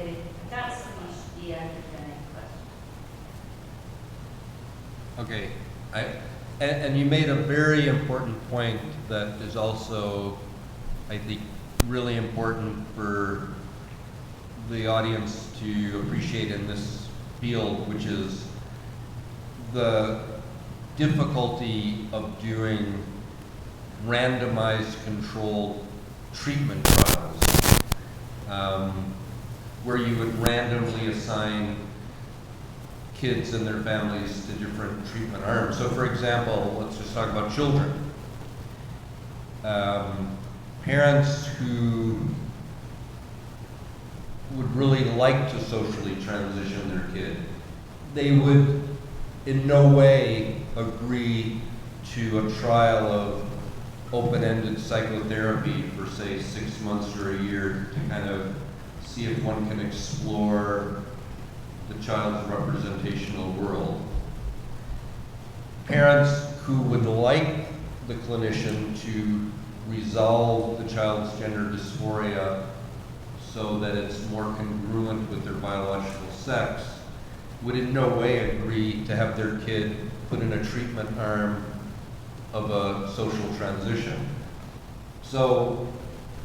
That's the question. academic question. Okay, and you made a very important point that is also, I think, really important for the audience to appreciate in this field, which is the difficulty of doing randomized controlled treatment trials, where you would randomly assign kids and their families to different treatment arms. So for example, let's just talk about children. Parents who would really like to socially transition their kid, they would in no way agree to a trial of open-ended psychotherapy for say 6 months or a year to kind of see if one can explore the child's representational world. Parents who would like the clinician to resolve the child's gender dysphoria so that it's more congruent with their biological sex would in no way agree to have their kid put in a treatment arm of a social transition. So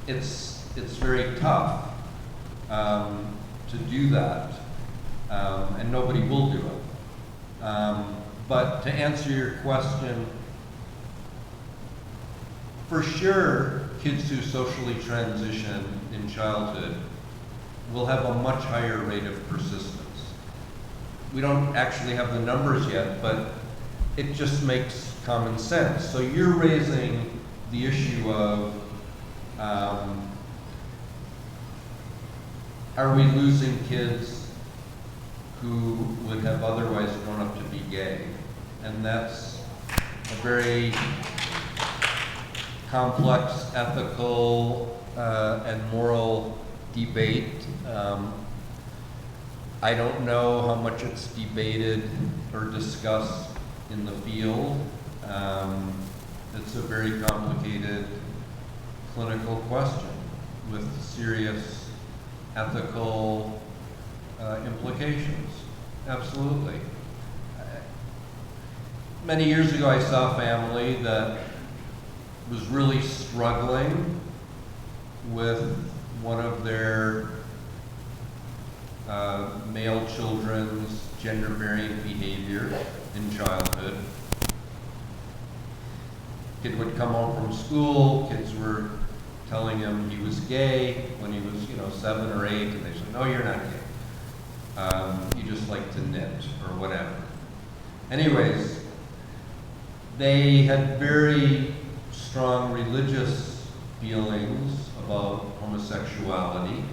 it's very tough to do that, and nobody will do it. But to answer your question, for sure, kids who socially transition in childhood will have a much higher rate of persistence. We don't actually have the numbers yet, but it just makes common sense. So you're raising the issue of, are we losing kids who would have otherwise grown up to be gay? And that's a very complex ethical and moral debate. I don't know how much it's debated or discussed in the field. It's a very complicated clinical question with serious ethical implications. Absolutely. Many years ago, I saw a family that was really struggling with one of their male children's gender-variant behavior in childhood. Kid would come home from school, kids were telling him he was gay when he was, 7 or 8, and they said, no, you're not gay. You just like to knit or whatever. Anyways, they had very strong religious feelings about homosexuality.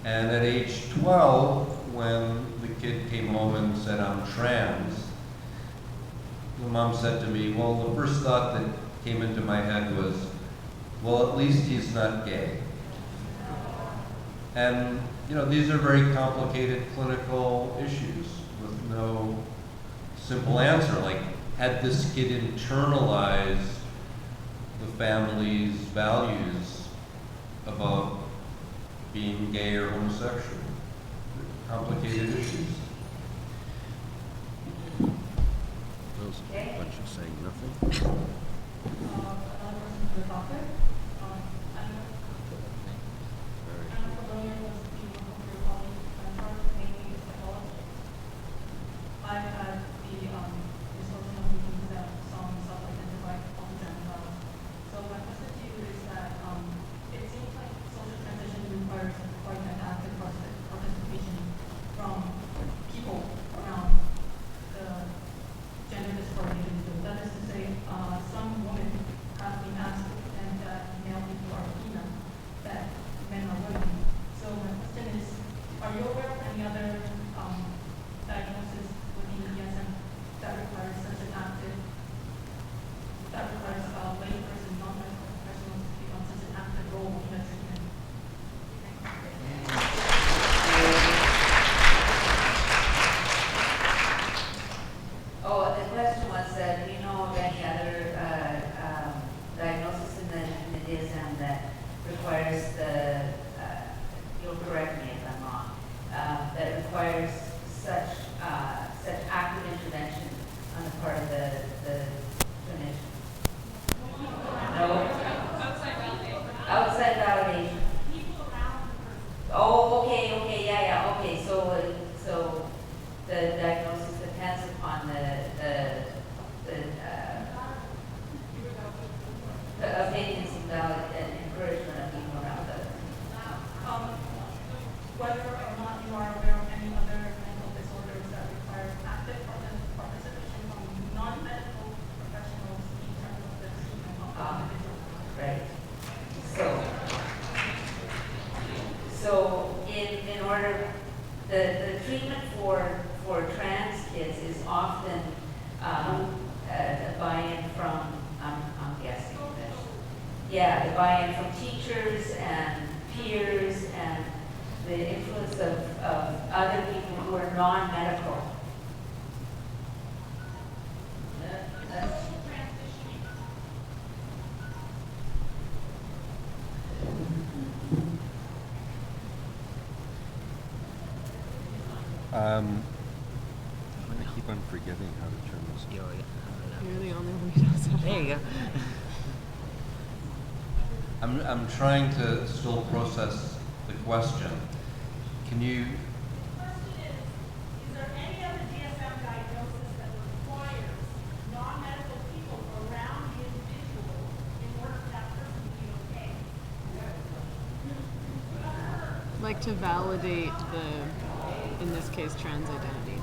And at age 12, when the kid came home and said, I'm trans, the mom said to me, well, the first thought that came into my head was, well, at least he's not gay. And, these are very complicated clinical issues with no simple answer. Like, had this kid internalized the family's values about being gay or homosexual? Complicated issues. Those Okay. a bunch of saying nothing. Another person to the topic. I'm familiar with the your colleague, mainly a psychologist. I've had the discussion of meetings that some self-identified Alexandra. So my question to you is that it seems like social transition requires quite an active participation from people around the gender dysphoria individual. That is to say, some women have been asked and that male people are female, that men are women. So my question is, are you aware of any other diagnosis within the DSM that requires such an active, that requires a layperson, non-medical professionals to take on such an active role in the treatment? Oh, the question was, do you know of any other diagnosis in the DSM that requires you'll correct me if I'm wrong, that requires such active intervention on the part of the clinician? No? Outside validation. Oh, okay, yeah, okay. So the diagnosis depends upon the opinions and encouragement of people around us. Whether or not you are aware of any other mental disorders that require active participation from non-medical professionals in terms of the treatment of the individual. Right. So in order, the treatment for trans kids is often a buy-in from, I'm guessing this. Yeah, the buy-in from teachers and peers and the influence of other people who are non-medical. That's I keep on forgetting how to turn this. You're the only one who knows how. There you go. I'm trying to still process the question. Can you? Is there any other DSM diagnosis that requires non-medical people around the individual in order for that person to be okay? Like to validate the, in this case, trans identity.